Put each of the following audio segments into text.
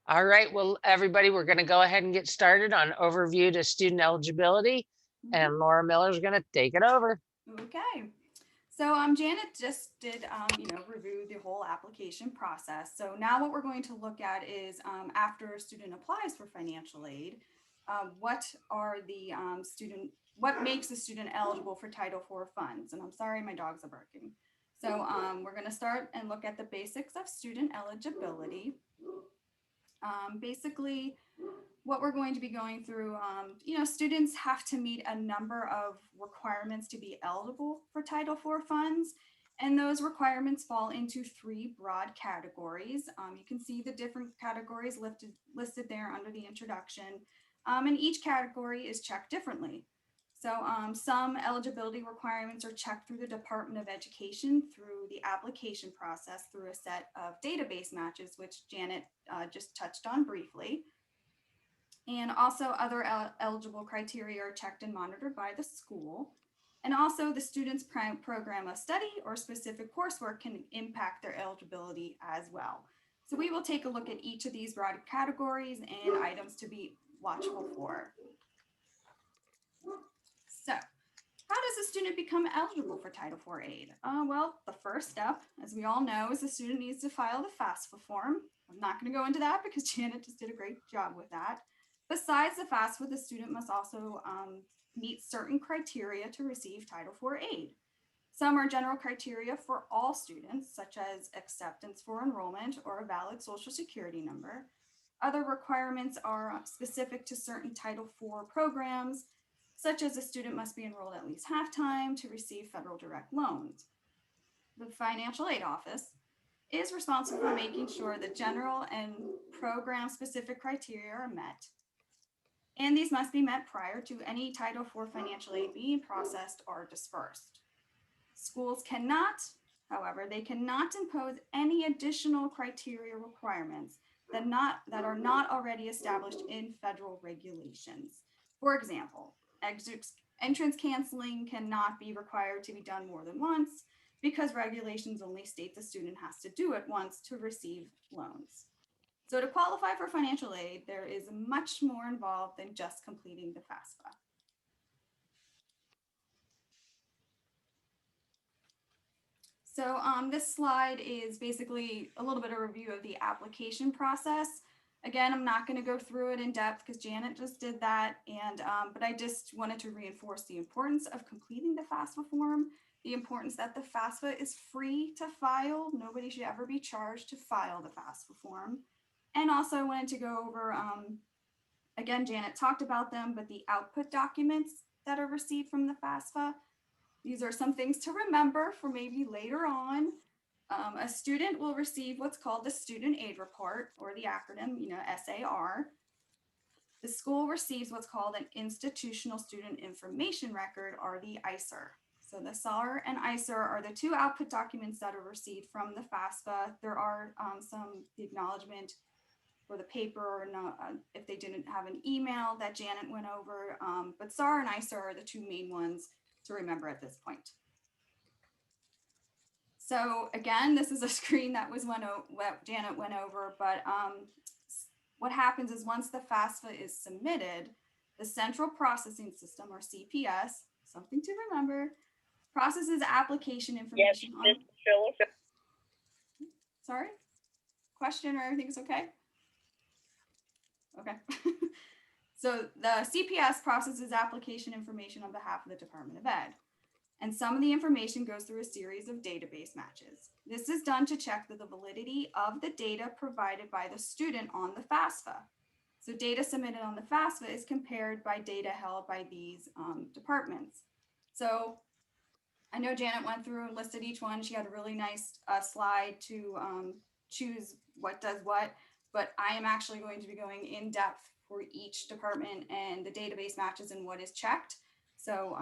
All right, well, everybody, we're going to go ahead and get started on overview to student eligibility, Mhm. and Laura Miller is going to take it over. Okay. So Janet just did, review the whole application process. So now what we're going to look at is after a student applies for financial aid, what are the what makes a student eligible for Title IV funds? And I'm sorry, my dogs are barking. So we're going to start and look at the basics of student eligibility. Basically, what we're going to be going through, students have to meet a number of requirements to be eligible for Title IV funds. And those requirements fall into three broad categories. You can see the different categories listed there under the introduction. And each category is checked differently. So some eligibility requirements are checked through the Department of Education through the application process through a set of database matches, which Janet just touched on briefly. And also other eligible criteria are checked and monitored by the school. And also the student's program of study or specific coursework can impact their eligibility as well. So we will take a look at each of these broad categories and items to be watchful for. So how does a student become eligible for Title IV aid? Well, the first step, as we all know, is the student needs to file the FAFSA form. I'm not going to go into that because Janet just did a great job with that. Besides the FAFSA, the student must also meet certain criteria to receive Title IV aid. Some are general criteria for all students, such as acceptance for enrollment or a valid Social Security number. Other requirements are specific to certain Title IV programs, such as a student must be enrolled at least half-time to receive federal direct loans. The Financial Aid Office is responsible for making sure that general and program-specific criteria are met, and these must be met prior to any Title IV financial aid being processed or dispersed. Schools cannot, however, they cannot impose any additional criteria requirements that are not already established in federal regulations. For example, entrance canceling cannot be required to be done more than once because regulations only state the student has to do it once to receive loans. So to qualify for financial aid, there is much more involved than just completing the FAFSA. So this slide is basically a little bit of a review of the application process. Again, I'm not going to go through it in depth because Janet just did that, and but I just wanted to reinforce the importance of completing the FAFSA form, the importance that the FAFSA is free to file. Nobody should ever be charged to file the FAFSA form. And also I wanted to go over, again, Janet talked about them, but the output documents that are received from the FAFSA. These are some things to remember for maybe later on. A student will receive what's called the Student Aid Report, or the acronym, SAR. The school receives what's called an Institutional Student Information Record, or the ISER. So the SAR and ISER are the two output documents that are received from the FAFSA. There are the acknowledgement for the paper, or not, if they didn't have an email that Janet went over. But SAR and ISER are the two main ones to remember at this point. So again, this is a screen that was what Janet went over, but what happens is once the FAFSA is submitted, the Central Processing System, or CPS, something to remember, processes application Yes, information on, Mr. Phillips. sorry, question, or everything's okay? Okay. So the CPS processes application information on behalf of the Department of Ed. And some of the information goes through a series of database matches. This is done to check the validity of the data provided by the student on the FAFSA. So data submitted on the FAFSA is compared by data held by these departments. So I know Janet went through and listed each one. She had a really nice slide to choose what does what, but I am actually going to be going in depth for each department and the database matches and what is checked. So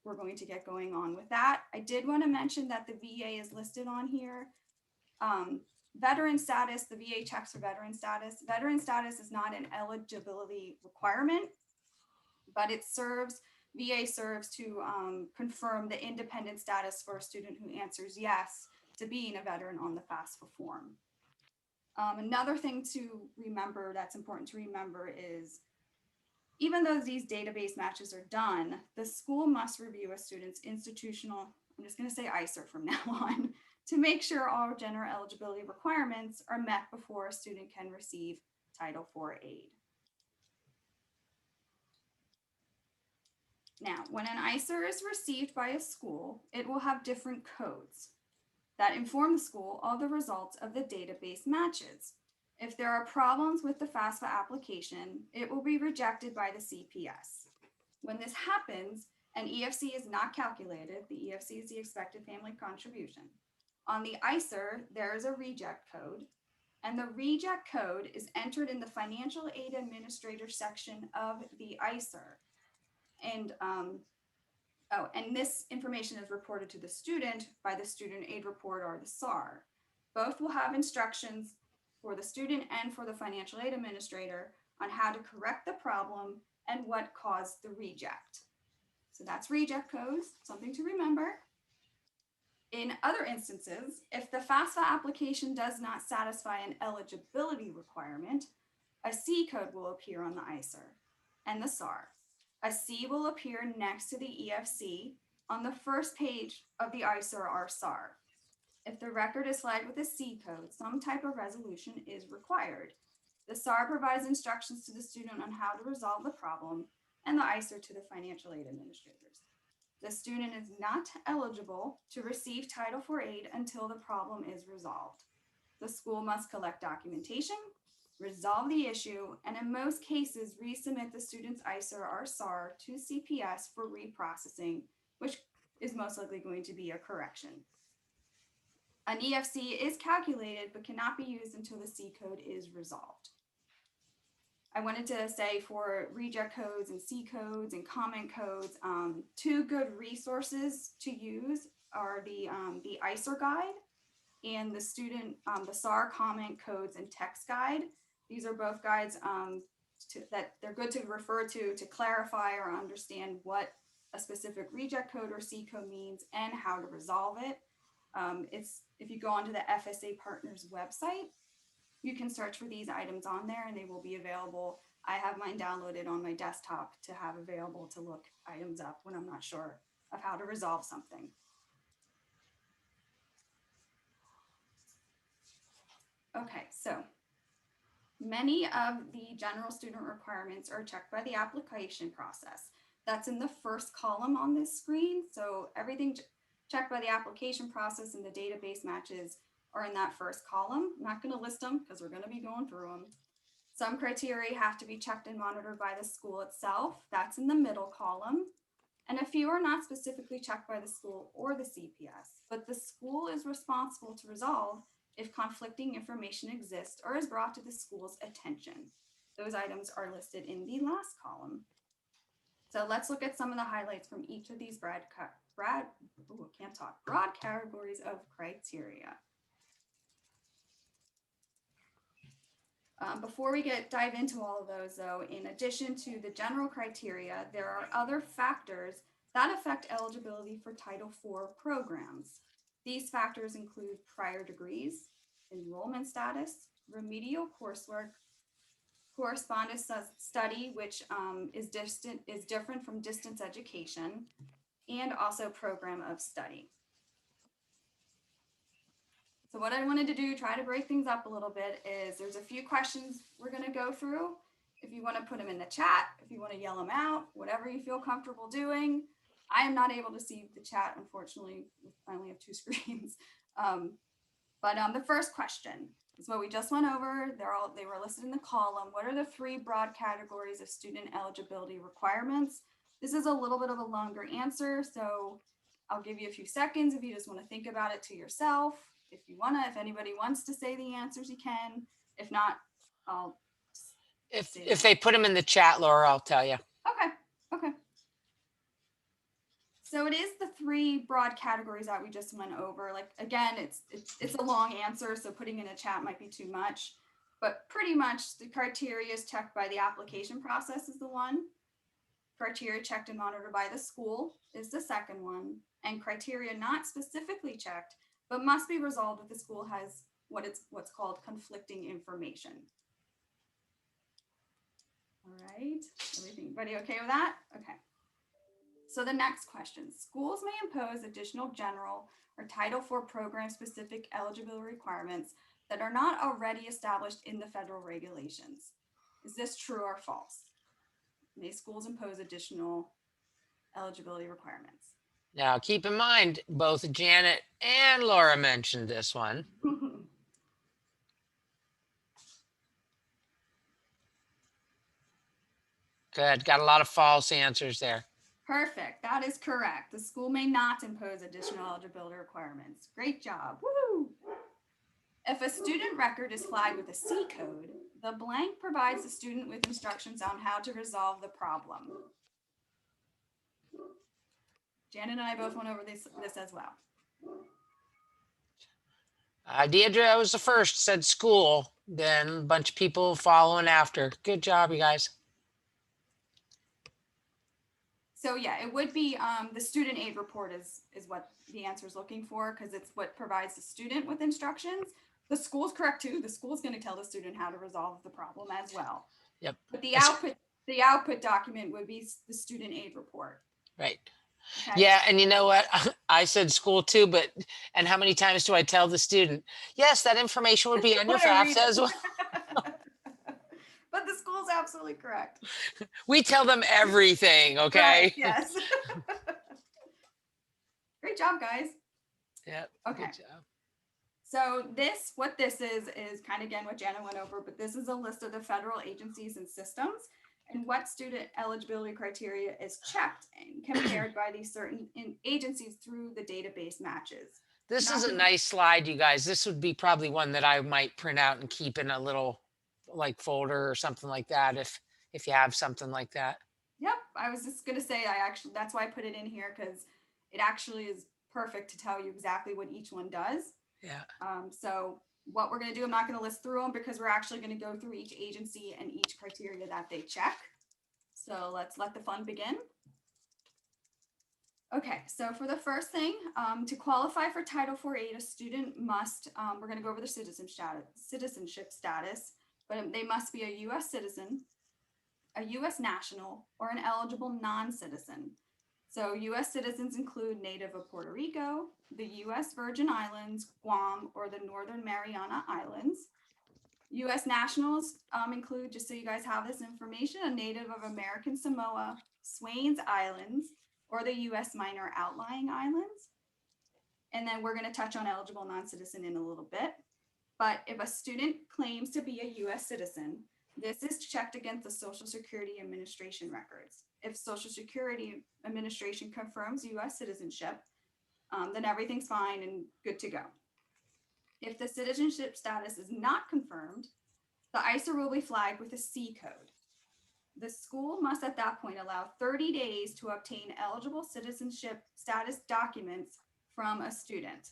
we're going to get going on with that. I did want to mention that the VA is listed on here. Veteran status, the VA checks for veteran status. Veteran status is not an eligibility requirement, but VA serves to confirm the independent status for a student who answers yes to being a veteran on the FAFSA form. Another thing to remember that's important to remember is even though these database matches are done, the school must review a student's institutional, I'm just going to say ICER from now on, to make sure all general eligibility requirements are met before a student can receive Title IV aid. Now, when an ICER is received by a school, it will have different codes that inform the school of the results of the database matches. If there are problems with the FAFSA application, it will be rejected by the CPS. When this happens, an EFC is not calculated. The EFC is the expected family contribution. On the ICER, there is a reject code, and the reject code is entered in the financial aid administrator section of the ICER. And this information is reported to the student by the student aid report or the SAR. Both will have instructions for the student and for the financial aid administrator on how to correct the problem and what caused the reject. So that's reject codes, something to remember. In other instances, if the FAFSA application does not satisfy an eligibility requirement, a C code will appear on the ICER and the SAR. A C will appear next to the EFC on the first page of the ICER or SAR. If the record is flagged with a C code, some type of resolution is required. The SAR provides instructions to the student on how to resolve the problem, and the ICER to the financial aid administrators. The student is not eligible to receive Title IV aid until the problem is resolved. The school must collect documentation, resolve the issue, and in most cases, resubmit the student's ICER or SAR to CPS for reprocessing, which is most likely going to be a correction. An EFC is calculated but cannot be used until the C code is resolved. I wanted to say for reject codes and C codes and comment codes, two good resources to use are the ICER guide and the SAR comment codes and text guide. These are both guides that they're good to refer to clarify or understand what a specific reject code or C code means and how to resolve it. If you go onto the FSA Partners website, you can search for these items on there and they will be available. I have mine downloaded on my desktop to have available to look items up when I'm not sure of how to resolve something. Okay, so many of the general student requirements are checked by the application process. That's in the first column on this screen. So everything checked by the application process and the database matches are in that first column. I'm not going to list them because we're going to be going through them. Some criteria have to be checked and monitored by the school itself. That's in the middle column. And a few are not specifically checked by the school or the CPS, but the school is responsible to resolve if conflicting information exists or is brought to the school's attention. Those items are listed in the last column. So let's look at some of the highlights from each of these broad categories of criteria. Before we dive into all of those though, in addition to the general criteria, there are other factors that affect eligibility for Title IV programs. These factors include prior degrees, enrollment status, remedial coursework, correspondence study, which is different from distance education, and also program of study. So what I wanted to do, try to break things up a little bit, is there's a few questions we're going to go through. If you want to put them in the chat, if you want to yell them out, whatever you feel comfortable doing. I am not able to see the chat, unfortunately. I only have two screens. But the first question is what we just went over. They were listed in the column. What are the three broad categories of student eligibility requirements? This is a little bit of a longer answer, so I'll give you a few seconds if you just want to think about it to yourself. If anybody wants to say the answers, you can. If not, I'll. If they put them in the chat, Laura, I'll tell you. Okay. So it is the three broad categories that we just went over. Like, again, it's a long answer, so putting in a chat might be too much. But pretty much the criteria is checked by the application process is the one. Criteria checked and monitored by the school is the second one. And criteria not specifically checked, but must be resolved if the school has what's called conflicting information. All right, everybody okay with that? Okay. So the next question, schools may impose additional general or Title IV program specific eligibility requirements that are not already established in the federal regulations. Is this true or false? May schools impose additional eligibility requirements? Now, keep in mind, both Janet and Laura mentioned this one. Good. Got a lot of false answers there. Perfect. That is correct. The school may not impose additional eligibility requirements. Great job. Woo! If a student record is flagged with a C code, the blank provides the student with instructions on how to resolve the problem. Janet and I both went over this as well. Deidre was the first, said school, then a bunch of people following after. Good job, you guys. So yeah, it would be the student aid report is what the answer is looking for, because it's what provides the student with instructions. The school's correct too. The school's going to tell the student how to resolve the problem as well. Yep. But the output document would be the student aid report. Right. Okay. Yeah, and you know what? I said school too, and how many times do I tell the student, yes, that information would be on your FAFSA as well. But the school's absolutely correct. We tell them everything, okay? Right, yes. Great job, guys. Yeah. Okay. Good job. So what this is kind of again what Jana went over, but this is a list of the federal agencies and systems and what student eligibility criteria is checked and compared by these certain agencies through the database matches. This is a nice slide, you guys. This would be probably one that I might print out and keep in a little like folder or something like that if you have something like that. Yep, I was just gonna say that's why I put it in here, because it actually is perfect to tell you exactly what each one does. Yeah. So what we're going to do, I'm not going to list through them because we're actually going to go through each agency and each criteria that they check. So let's let the fun begin. Okay, so for the first thing, to qualify for Title IV aid, a student must, we're going to go over the citizenship status, but they must be a U.S. citizen, a U.S. national, or an eligible non-citizen. So U.S. citizens include native of Puerto Rico, the U.S. Virgin Islands, Guam, or the Northern Mariana Islands. U.S. nationals include, just so you guys have this information, a native of American Samoa, Swains Islands, or the U.S. Minor Outlying Islands. And then we're going to touch on eligible non-citizen in a little bit. But if a student claims to be a U.S. citizen, this is checked against the Social Security Administration records. If Social Security Administration confirms U.S. citizenship, then everything's fine and good to go. If the citizenship status is not confirmed, the ISA will be flagged with a C code. The school must at that point allow 30 days to obtain eligible citizenship status documents from a student.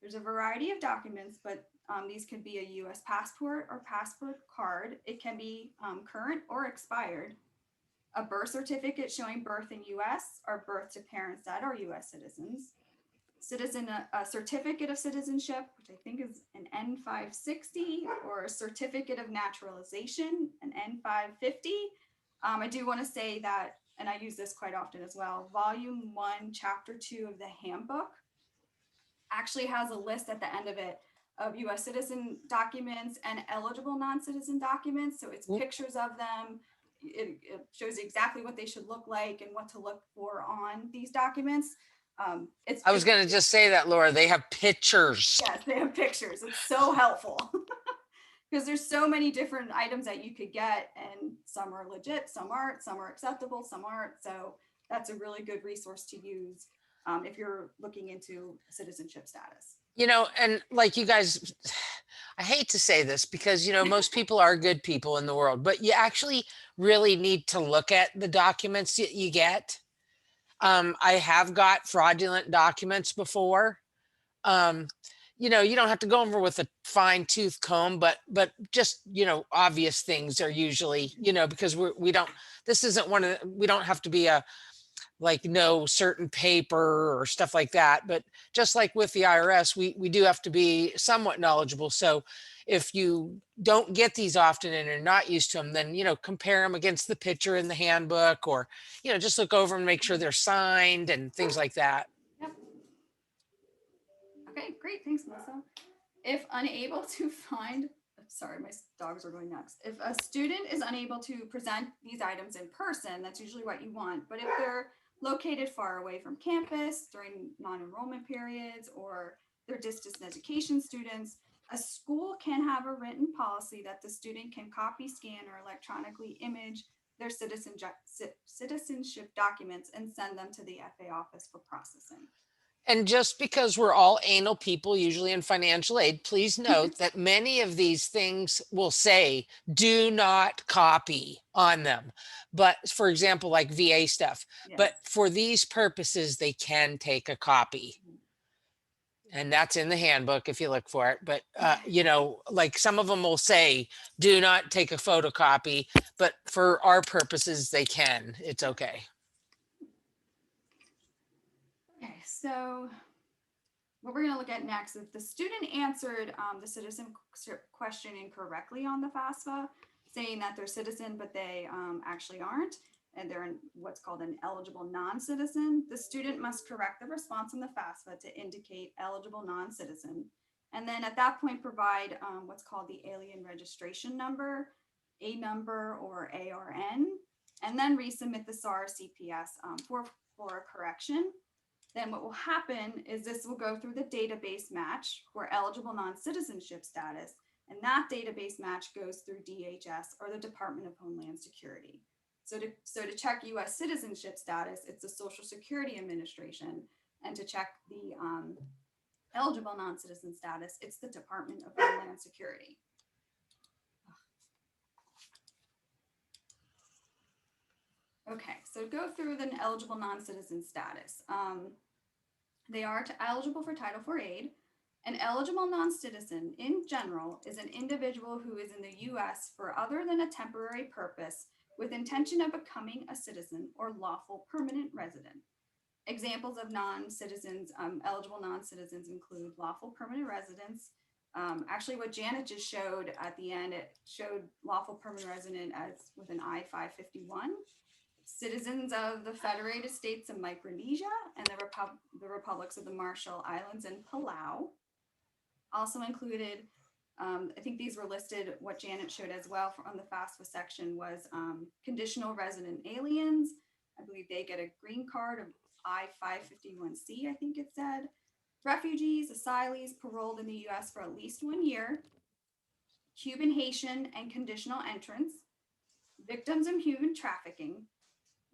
There's a variety of documents, but these could be a U.S. passport or passport card. It can be current or expired. A birth certificate showing birth in U.S. or birth to parents that are U.S. citizens. A certificate of citizenship, which I think is an N560, or a certificate of naturalization, an N550. I do want to say that, and I use this quite often as well, Volume 1, Chapter 2 of the handbook actually has a list at the end of it of U.S. citizen documents and eligible non-citizen documents. So it's pictures of them. It shows exactly what they should look like and what to look for on these documents. I was going to just say that, Laura, they have pictures. Yes, they have pictures. It's so helpful because there's so many different items that you could get, and some are legit, some aren't, some are acceptable, some aren't. So that's a really good resource to use if you're looking into citizenship status. You know, and like you guys, I hate to say this because, you know, most people are good people in the world, but you actually really need to look at the documents you get. I have got fraudulent documents before. You know, you don't have to go over with a fine tooth comb, but just, you know, obvious things are usually, you know, because we don't, this isn't one of the, we don't have to be a like know certain paper or stuff like that. But just like with the IRS, we do have to be somewhat knowledgeable. So if you don't get these often and are not used to them, then, compare them against the picture in the handbook, or, just look over and make sure they're signed and things like that. Yep. Okay, great. Thanks, Melissa. If unable to find, sorry, my dogs are going nuts. If a student is unable to present these items in person, that's usually what you want. But if they're located far away from campus during non-enrollment periods, or they're distance education students, a school can have a written policy that the student can copy, scan, or electronically image their citizenship documents and send them to the FA office for processing. And just because we're all anal people, usually in financial aid, please note that many of these things will say do not copy on them. But for example, like VA stuff, Yes. but for these purposes, they can take a copy. And that's in the handbook if you look for it. But, like some of them will say do not take a photocopy, but for our purposes, they can. It's okay. Okay, so what we're going to look at next, if the student answered the citizen question incorrectly on the FAFSA, saying that they're citizen, but they actually aren't, and they're what's called an eligible non-citizen, the student must correct the response on the FAFSA to indicate eligible non-citizen. And then at that point, provide what's called the alien registration number, A number, or ARN, and then resubmit the SAR CPS for a correction. Then what will happen is this will go through the database match for eligible non-citizenship status, and that database match goes through DHS, or the Department of Homeland Security. So to check US citizenship status, it's the Social Security Administration, and to check the eligible non-citizen status, it's the Department of Homeland Security. Okay, so go through the eligible non-citizen status. They are eligible for Title IV aid. An eligible non-citizen in general is an individual who is in the US for other than a temporary purpose with intention of becoming a citizen or lawful permanent resident. Examples of non-citizens, eligible non-citizens include lawful permanent residents. Actually, what Janet just showed at the end, it showed lawful permanent resident as with an I-551. Citizens of the Federated States of Micronesia and the republics of the Marshall Islands and Palau. Also included, I think these were listed, what Janet showed as well on the FAFSA section was conditional resident aliens. I believe they get a green card of I-551C, I think it said. Refugees, asylees paroled in the US for at least 1 year. Cuban, Haitian, and conditional entrants. Victims of human trafficking.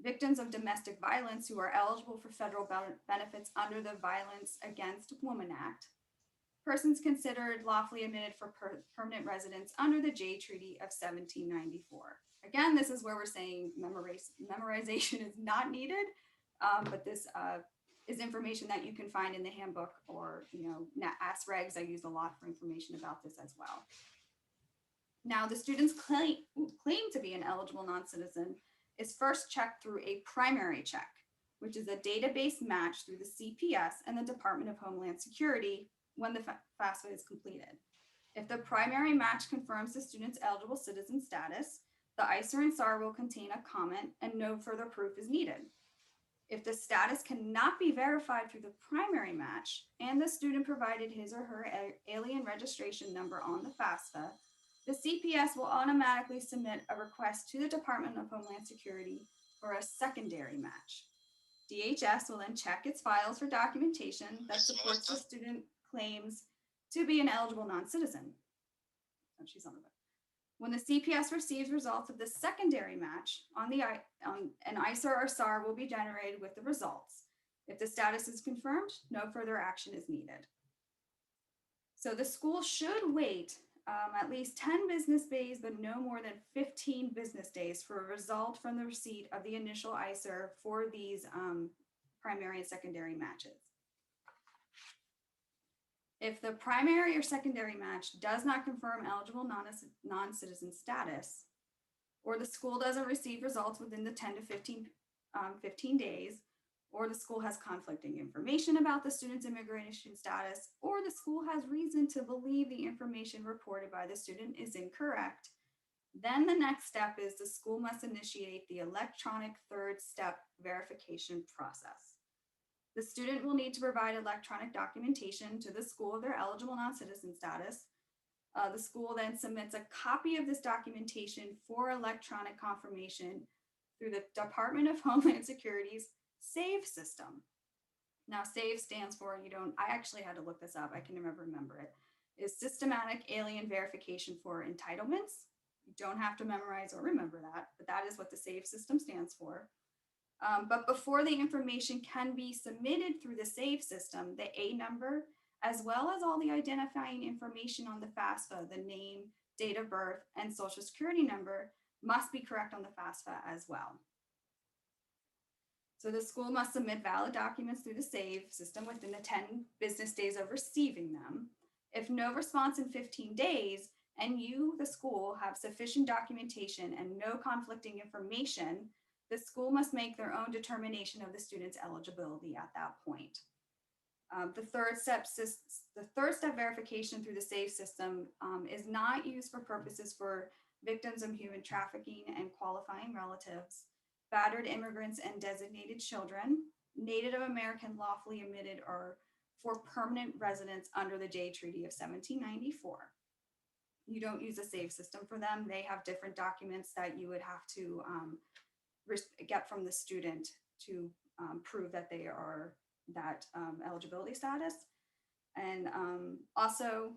Victims of domestic violence who are eligible for federal benefits under the Violence Against Women Act. Persons considered lawfully admitted for permanent residence under the Jay Treaty of 1794. Again, this is where we're saying memorization is not needed, but this is information that you can find in the handbook, or Ask Regs. I use a lot for information about this as well. Now, the student's claim to be an eligible non-citizen is first checked through a primary check, which is a database match through the CPS and the Department of Homeland Security when the FAFSA is completed. If the primary match confirms the student's eligible citizen status, the ICER and SAR will contain a comment and no further proof is needed. If the status cannot be verified through the primary match and the student provided his or her alien registration number on the FAFSA, the CPS will automatically submit a request to the Department of Homeland Security for a secondary match. DHS will then check its files for documentation that supports the student claims to be an eligible non-citizen. Oh, she's on the book. When the CPS receives results of the secondary match, an ICER or SAR will be generated with the results. If the status is confirmed, no further action is needed. So the school should wait at least 10 business days, but no more than 15 business days for a result from the receipt of the initial ICER for these primary and secondary matches. If the primary or secondary match does not confirm eligible non-citizen status, or the school doesn't receive results within the 10 to 15 days, or the school has conflicting information about the student's immigration status, or the school has reason to believe the information reported by the student is incorrect, then the next step is the school must initiate the electronic third step verification process. The student will need to provide electronic documentation to the school of their eligible non-citizen status. The school then submits a copy of this documentation for electronic confirmation through the Department of Homeland Security's SAVE system. Now, SAVE stands for, I actually had to look this up, I can never remember it, is Systematic Alien Verification for Entitlements. You don't have to memorize or remember that, but that is what the SAVE system stands for. But before the information can be submitted through the SAVE system, the A number, as well as all the identifying information on the FAFSA, the name, date of birth, and social security number, must be correct on the FAFSA as well. So the school must submit valid documents through the SAVE system within the 10 business days of receiving them. If no response in 15 days, and you, the school, have sufficient documentation and no conflicting information, the school must make their own determination of the student's eligibility at that point. The third step verification through the SAVE system is not used for purposes for victims of human trafficking and qualifying relatives, battered immigrants and designated children, Native American lawfully admitted, or for permanent residents under the Jay Treaty of 1794. You don't use a SAVE system for them. They have different documents that you would have to get from the student to prove that they are that eligibility status. And also,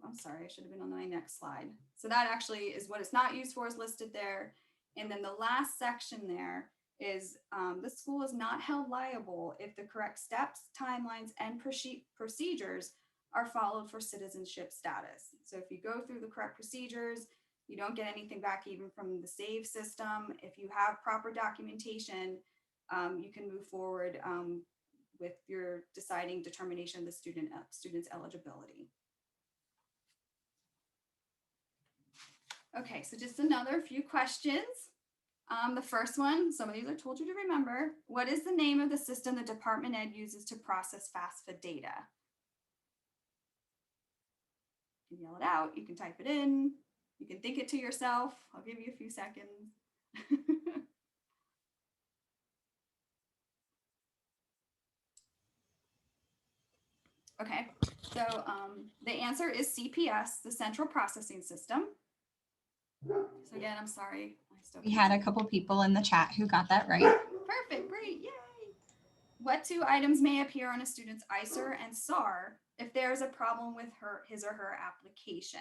I'm sorry, I should have been on my next slide. So that actually is what it's not used for, is listed there. And then the last section there is the school is not held liable if the correct steps, timelines, and procedures are followed for citizenship status. So if you go through the correct procedures, you don't get anything back even from the SAVE system. If you have proper documentation, you can move forward with your deciding determination of the student's eligibility. Okay, so just another few questions. The first one, some of these are told you to remember. What is the name of the system the Department Ed uses to process FAFSA data? You can yell it out, you can type it in, you can think it to yourself. I'll give you a few seconds. Okay, so the answer is CPS, the Central Processing System. So again, I'm sorry. We had a couple people in the chat who got that right. Perfect, great, yay. What two items may appear on a student's ISER and SAR if there is a problem with his or her application?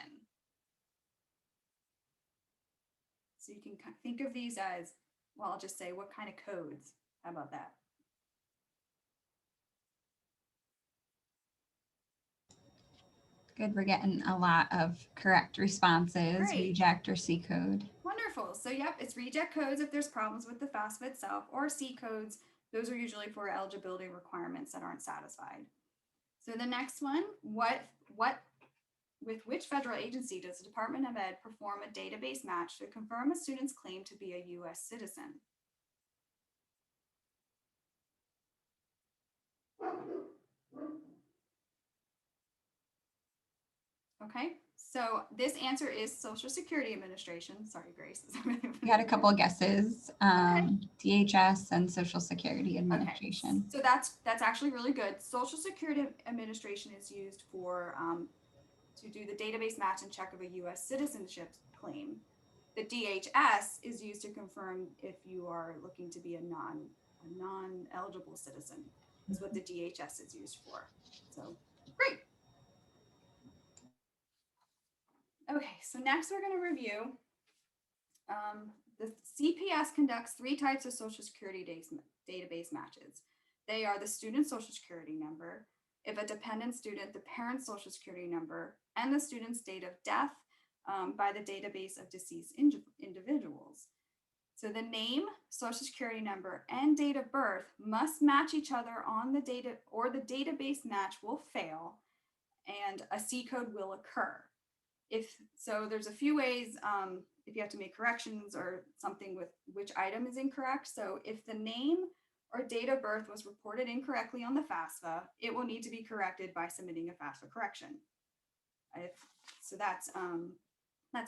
So you can think of these as, well, I'll just say what kind of codes. How about that? Good, we're getting a lot of correct responses, Great. Reject or C code. Wonderful. So yep, it's reject codes if there's problems with the FAFSA itself, or C codes. Those are usually for eligibility requirements that aren't satisfied. So the next one, with which federal agency does the Department of Ed perform a database match to confirm a student's claim to be a U.S. citizen? Okay, so this answer is Social Security Administration. Sorry, Grace. We had a couple of guesses, DHS and Social Security Administration. Okay. So that's actually really good. Social Security Administration is used for to do the database match and check of a U.S. citizenship claim. The DHS is used to confirm if you are looking to be a non-eligible citizen. Is what the DHS is used for. So great. Okay, so next we're going to review. The CPS conducts 3 types of Social Security database matches. They are the student's Social Security number, if a dependent student, the parent's Social Security number, and the student's date of death by the database of deceased individuals. So the name, Social Security number, and date of birth must match each other on the data, or the database match will fail and a C code will occur. So there's a few ways if you have to make corrections or something with which item is incorrect. So if the name or date of birth was reported incorrectly on the FAFSA, it will need to be corrected by submitting a FAFSA correction. So that's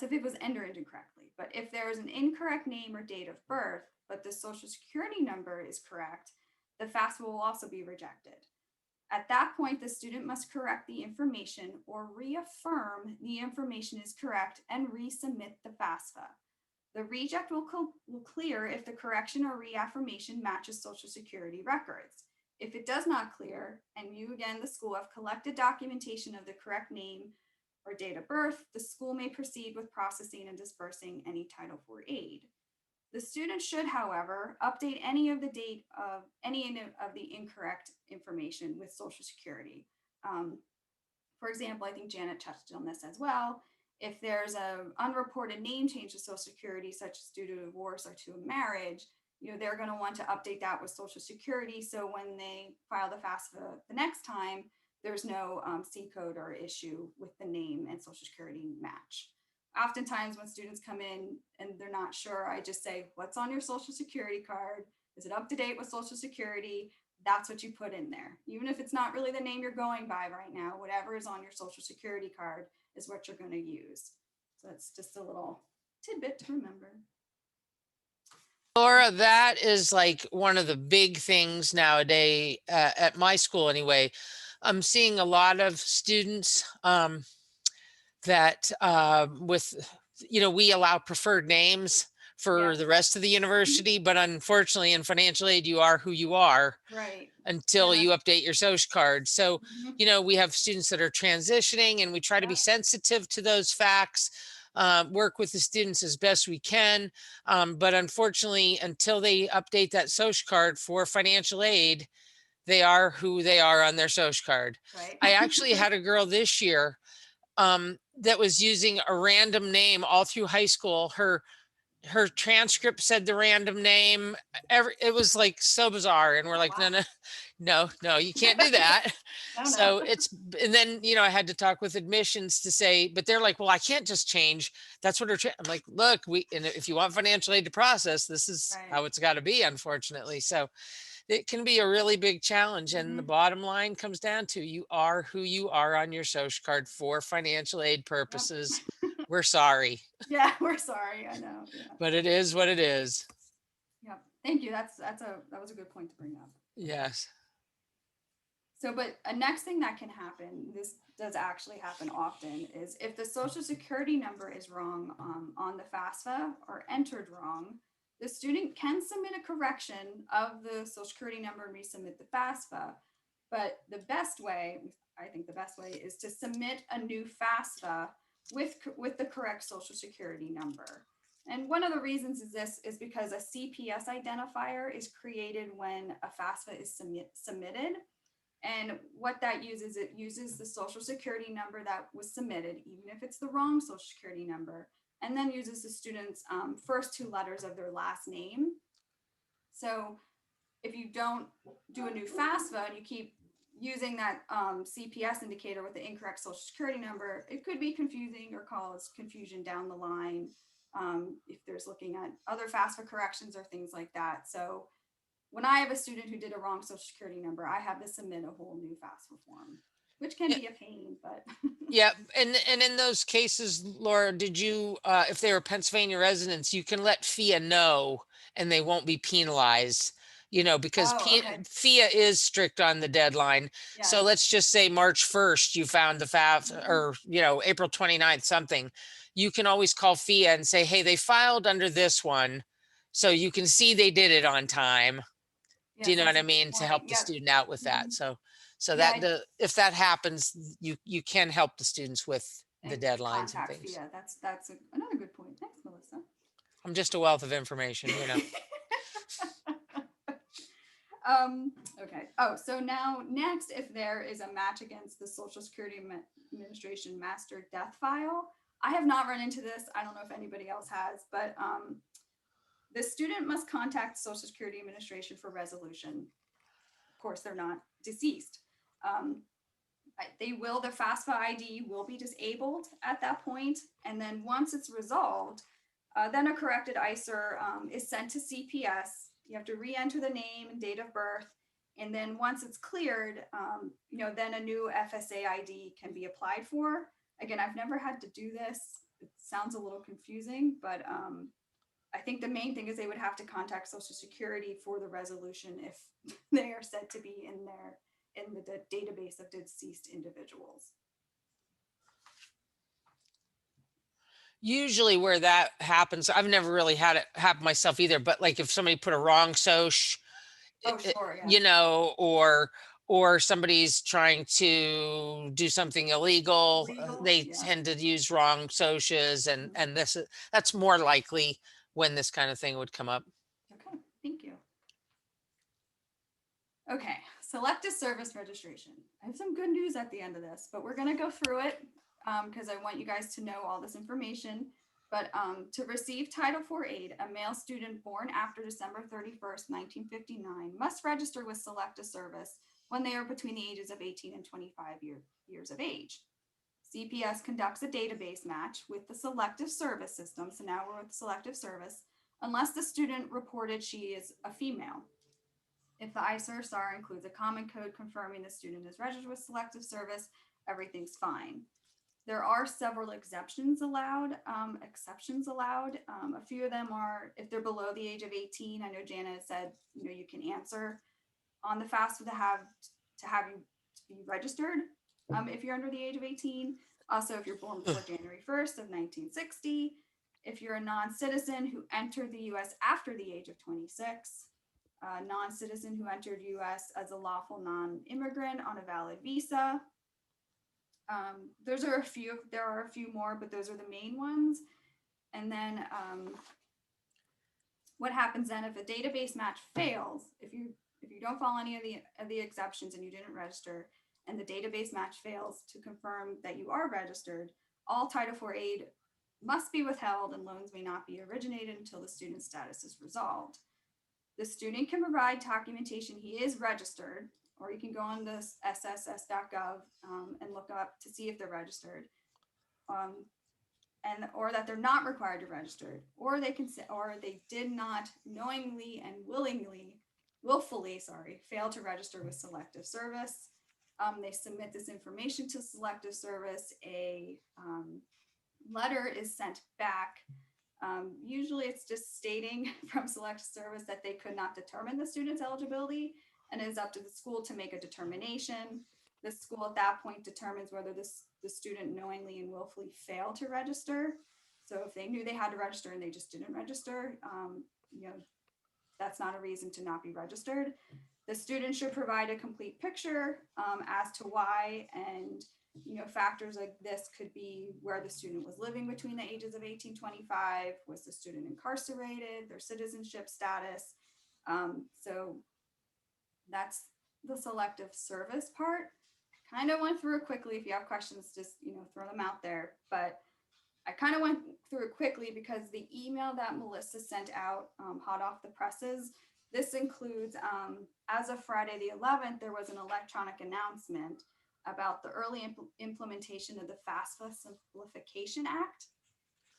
if it was entered incorrectly. But if there is an incorrect name or date of birth, but the social security number is correct, the FAFSA will also be rejected. At that point, the student must correct the information or reaffirm the information is correct and resubmit the FAFSA. The reject will clear if the correction or reaffirmation matches social security records. If it does not clear, and you again, the school, have collected documentation of the correct name or date of birth, the school may proceed with processing and dispersing any Title IV aid. The student should, however, update any of the incorrect information with Social Security. For example, I think Janet touched on this as well. If there's an unreported name change to Social Security, such as due to divorce or to a marriage, they're going to want to update that with Social Security. So when they file the FAFSA the next time, there's no C code or issue with the name and Social Security match. Oftentimes when students come in and they're not sure, I just say, what's on your Social Security card? Is it up to date with Social Security? That's what you put in there. Even if it's not really the name you're going by right now, whatever is on your Social Security card is what you're going to use. So it's just a little tidbit to remember. Laura, that is like one of the big things nowadays at my school anyway. I'm seeing a lot of students that we allow preferred names for the rest of the university, but unfortunately in financial aid, you are who you are until you update your social card. So, we have students that are transitioning and we try to be sensitive to those facts, work with the students as best we can. But unfortunately, until they update that social card for financial aid, they are who they are on their social card. I actually had a girl this year that was using a random name all through high school. Her transcript said the random name. It was like so bizarre, and we're like, no, you can't do that. So and then I had to talk with admissions to say, but they're like, well, I can't just change. That's what I'm like, look, and if you want financial aid to process, this is how it's got to be, unfortunately. So it can be a really big challenge. And the bottom line comes down to you are who you are on your social card for financial aid purposes. We're sorry. Yeah, we're sorry. I know. Yeah. But it is what it is. Yep. Thank you. That was a good point to bring up. Yes. So, but a next thing that can happen, this does actually happen often, is if the Social Security number is wrong on the FAFSA or entered wrong, the student can submit a correction of the Social Security number and resubmit the FAFSA. But the best way, I think the best way, is to submit a new FAFSA with the correct Social Security number. And one of the reasons is because a CPS identifier is created when a FAFSA is submitted. And what that uses, it uses the Social Security number that was submitted, even if it's the wrong Social Security number, and then uses the student's first two letters of their last name. So if you don't do a new FAFSA and you keep using that CPS indicator with the incorrect Social Security number, it could be confusing or cause confusion down the line if there's looking at other FAFSA corrections or things like that. So when I have a student who did a wrong Social Security number, I have to submit a whole new FAFSA form, which can be a pain, but. Yeah. And in those cases, Laura, did you, if they were Pennsylvania residents, you can let FIA know and they won't be penalized, because FIA is strict on the deadline. Yes. So let's just say March 1st, you found the FAFSA or, April 29th, something. You can always call FIA and say, hey, they filed under this one. So you can see they did it on time. Yes, do you know what I mean? To help the student out with that. So that if that happens, you can help the students with the deadlines and things. Yeah, that's another good point. Thanks, Melissa. I'm just a wealth of information, Okay. Oh, so now next, if there is a match against the Social Security Administration master death file, I have not run into this. I don't know if anybody else has, but the student must contact Social Security Administration for resolution. Of course, they're not deceased. The FAFSA ID will be disabled at that point. And then once it's resolved, then a corrected ICER is sent to CPS You have to re-enter the name and date of birth. And then once it's cleared, then a new FSA ID can be applied for. Again, I've never had to do this. It sounds a little confusing, but I think the main thing is they would have to contact Social Security for the resolution if they are said to be in the database of deceased individuals. Usually where that happens, I've never really had it happen myself either, but like if somebody put a wrong soc, Oh, sure, yeah. you know, or somebody's trying to do something illegal, they yeah. tend to use wrong socias, Mhm. and that's more likely when this kind of thing would come up. Okay, thank you. Okay, selective service registration. I have some good news at the end of this, but we're gonna go through it because I want you guys to know all this information. But to receive Title IV aid, a male student born after December 31st, 1959 must register with selective service when they are between the ages of 18 and 25 years of age. CPS conducts a database match with the selective service system. So now we're with selective service, unless the student reported she is a female. If the ISER SAR includes a common code confirming the student is registered with selective service, everything's fine. There are several exceptions allowed. A few of them are if they're below the age of 18. I know Jana said, you can answer on the FAFSA to have you be registered if you're under the age of 18. Also, if you're born before January 1st of 1960, if you're a non-citizen who entered the US after the age of 26, a non-citizen who entered US as a lawful non-immigrant on a valid visa. There are a few more, but those are the main ones. And then what happens then if a database match fails, if you don't follow any of the exceptions and you didn't register, and the database match fails to confirm that you are registered, all Title IV aid must be withheld and loans may not be originated until the student's status is resolved. The student can provide documentation he is registered, or you can go on this sss.gov and look up to see if they're registered, or that they're not required to register, or they did not knowingly and willfully fail to register with selective service. They submit this information to selective service. A letter is sent back. Usually it's just stating from selective service that they could not determine the student's eligibility, and it is up to the school to make a determination. The school at that point determines whether the student knowingly and willfully failed to register. So if they knew they had to register and they just didn't register, that's not a reason to not be registered. The student should provide a complete picture as to why, and factors like this could be where the student was living between the ages of 18 and 25, was the student incarcerated, their citizenship status. So that's the selective service part. Kind of went through it quickly. If you have questions, just throw them out there. But I kind of went through it quickly because the email that Melissa sent out hot off the presses, this includes, as of Friday the 11th, there was an electronic announcement about the early implementation of the FAFSA Simplification Act.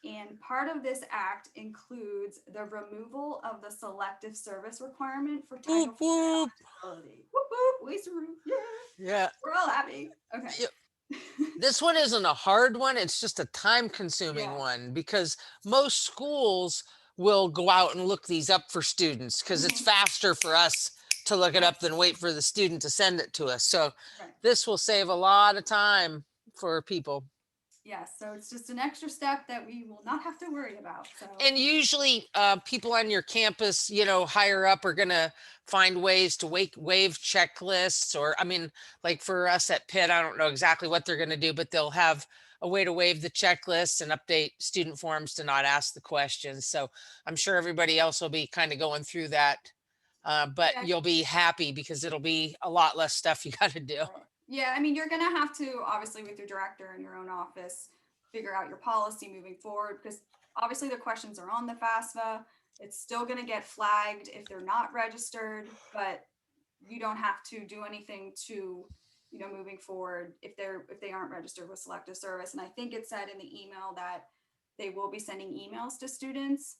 And part of this act includes the removal of the selective service requirement for Title IV eligibility. Whoop, whoop, yeah. We're all happy. Okay. Yeah. This one isn't a hard one. It's just a time-consuming one because most schools will go out and look these up for students because it's faster for us to look it up than wait for the student to send it to us. So this will save a lot of time for people. Yes, so it's just an extra step that we will not have to worry about. So. And usually people on your campus, higher up are going to find ways to waive checklists, or, I mean, like for us at Pitt, I don't know exactly what they're going to do, but they'll have a way to waive the checklists and update student forms to not ask the questions. So I'm sure everybody else will be kind of going through that. But you'll be happy because it'll be a lot less stuff you got to do. Yeah, I mean, you're going to have to, obviously, with your director in your own office, figure out your policy moving forward, because obviously the questions are on the FAFSA. It's still going to get flagged if they're not registered, but you don't have to do anything to, moving forward if they aren't registered with selective service. And I think it said in the email that they will be sending emails to students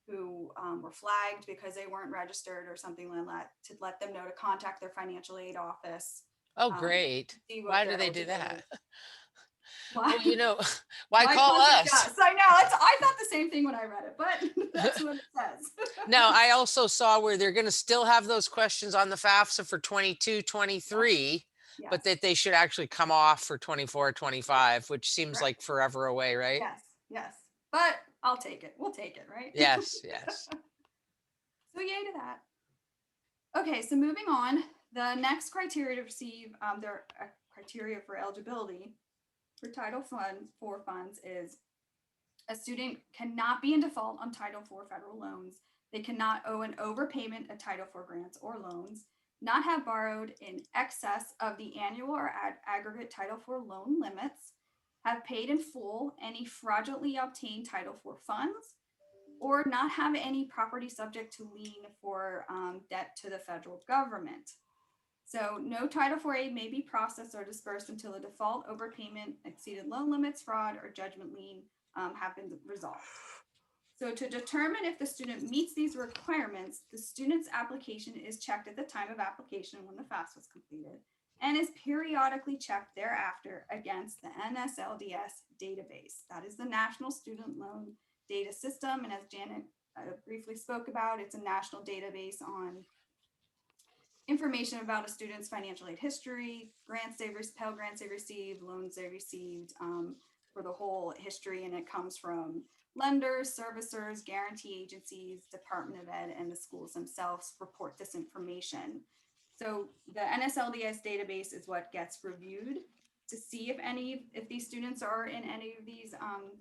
who were flagged because they weren't registered or something like that, to let them know to contact their financial aid office. Oh, um, great. See what Why their do they do eligibility that? is. Why? Well, why Why call contact us? us? I know. I thought the same thing when I read it, but that's what it says. Now, I also saw where they're going to still have those questions on the FAFSA for 22, 23, Yes. but that they should actually come off for 24, 25, which seems Correct. like forever away, right? Yes. Yes. But I'll take it. We'll take it, right? Yes, yes. So yay to that. Okay, so moving on, the next criteria to receive their criteria for eligibility for Title IV funds is a student cannot be in default on Title IV federal loans. They cannot owe an overpayment of Title IV grants or loans, not have borrowed in excess of the annual or aggregate Title IV loan limits, have paid in full any fraudulently obtained Title IV funds, or not have any property subject to lien for debt to the federal government. So no Title IV aid may be processed or dispersed until a default, overpayment, exceeded loan limits, fraud, or judgment lien have been resolved. So to determine if the student meets these requirements, the student's application is checked at the time of application when the FAFSA was completed, and is periodically checked thereafter against the NSLDS database. That is the National Student Loan Data System. And as Janet briefly spoke about, it's a national database on information about a student's financial aid history, Pell Grants they received, loans they received, for the whole history. And it comes from lenders, servicers, guarantee agencies, Department of Ed, and the schools themselves report this information. So the NSLDS database is what gets reviewed to see if these students are in any of these,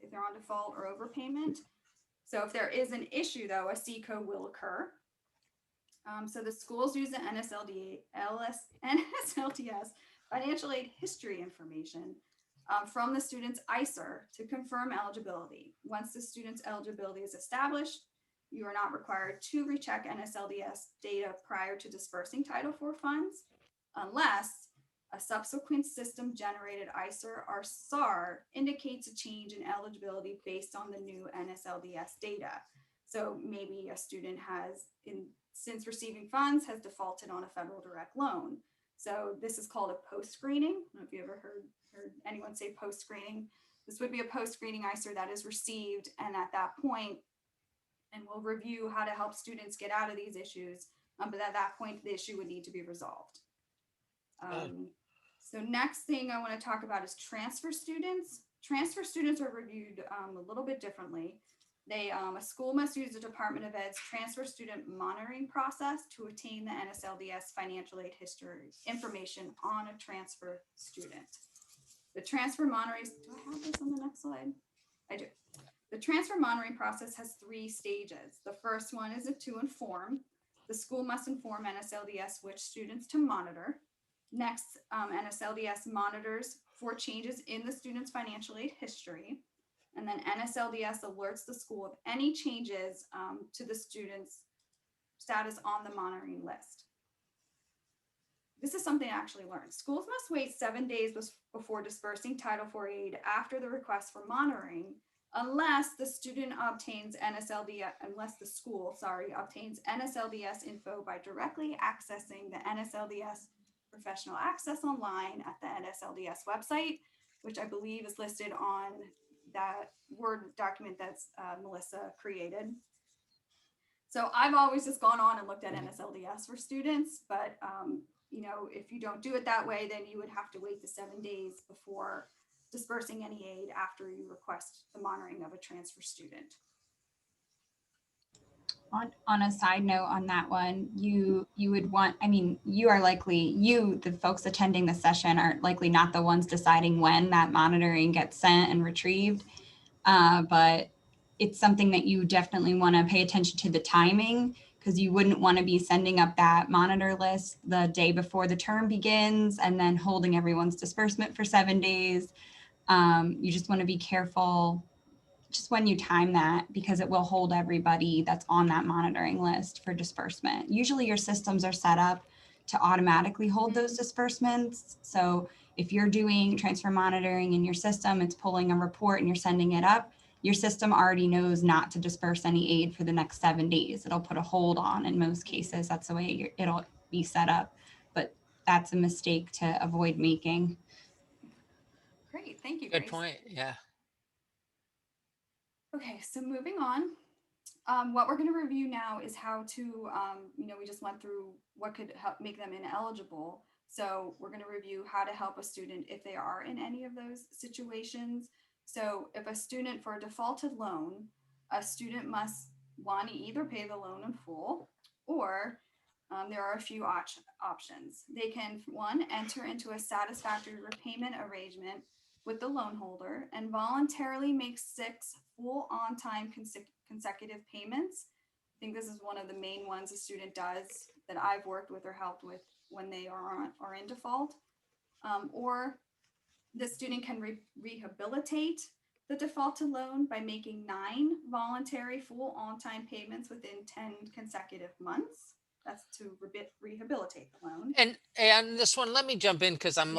if they're on default or overpayment. So if there is an issue, though, a C code will occur. So the schools use the NSLDS financial aid history information from the student's ISER to confirm eligibility. Once the student's eligibility is established, you are not required to recheck NSLDS data prior to dispersing Title IV funds, unless a subsequent system generated ISER or SAR indicates a change in eligibility based on the new NSLDS data. So maybe a student has, since receiving funds, has defaulted on a federal direct loan. So this is called a post-screening. I don't know if you ever heard anyone say post-screening. This would be a post-screening ISER that is received, and at that point, and we'll review how to help students get out of these issues. But at that point, the issue would need to be resolved. So next thing I want to talk about is transfer students. Transfer students are reviewed a little bit differently. A school must use the Department of Ed's transfer student monitoring process to attain the NSLDS financial aid history information on a transfer student. The transfer monitoring, do I have this on the next slide? I do. The transfer monitoring process has 3 stages. The first one is to inform. The school must inform NSLDS which students to monitor. Next, NSLDS monitors for changes in the student's financial aid history. And then NSLDS alerts the school of any changes to the student's status on the monitoring list. This is something I actually learned. Schools must wait 7 days before dispersing Title IV aid after the request for monitoring, unless the student obtains unless the school, obtains NSLDS info by directly accessing the NSLDS professional access online at the NSLDS website, which I believe is listed on that Word document that's Melissa created. So I've always just gone on and looked at NSLDS for students, but if you don't do it that way, then you would have to wait the 7 days before dispersing any aid after you request the monitoring of a transfer student. On a side note on that one, you would want, you are likely, the folks attending the session are likely not the ones deciding when that monitoring gets sent and retrieved, but it's something that you definitely want to pay attention to the timing, because you wouldn't want to be sending up that monitor list the day before the term begins and then holding everyone's disbursement for 7 days. You just want to be careful just when you time that, because it will hold everybody that's on that monitoring list for disbursement. Usually your systems are set up to automatically hold those disbursements. So if you're doing transfer monitoring in your system, it's pulling a report and you're sending it up, your system already knows not to disperse any aid for the next 7 days. It'll put a hold on in most cases. That's the way it'll be set up. But that's a mistake to avoid making. Great, thank you, Good Grace. point. Yeah. Okay, so moving on. What we're going to review now is how to, we just went through what could help make them ineligible. So we're going to review how to help a student if they are in any of those situations. So if a student, for a defaulted loan, a student must want to either pay the loan in full, or there are a few options. They can, one, enter into a satisfactory repayment arrangement with the loan holder and voluntarily make 6 full on-time consecutive payments. I think this is one of the main ones a student does that I've worked with or helped with when they are in default. Or the student can rehabilitate the defaulted loan by making 9 voluntary full on-time payments within 10 consecutive months. That's to rehabilitate the loan. And this one, let me jump in because I'm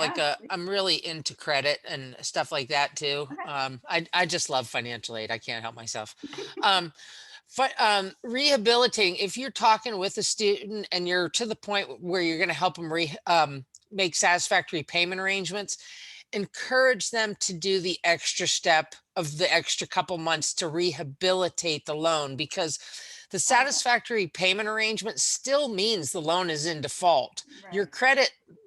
really into credit and stuff like that too. Okay. I just love financial aid. I can't help myself. Rehabilitating, if you're talking with a student and you're to the point where you're going to help them make satisfactory payment arrangements, encourage them to do the extra step of the extra couple months to rehabilitate the loan, because the satisfactory payment arrangement still means the loan is in default. Right.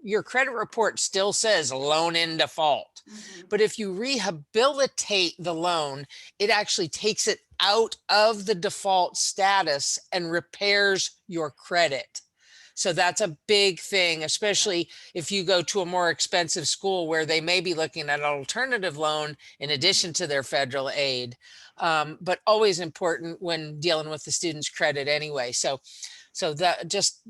Your credit report still says loan in default. But if you rehabilitate the loan, it actually takes it out of the default status and repairs your credit. So that's a big thing, especially if you go to a more expensive school where they may be looking at an alternative loan in addition to their federal aid. But always important when dealing with the student's credit anyway. So that just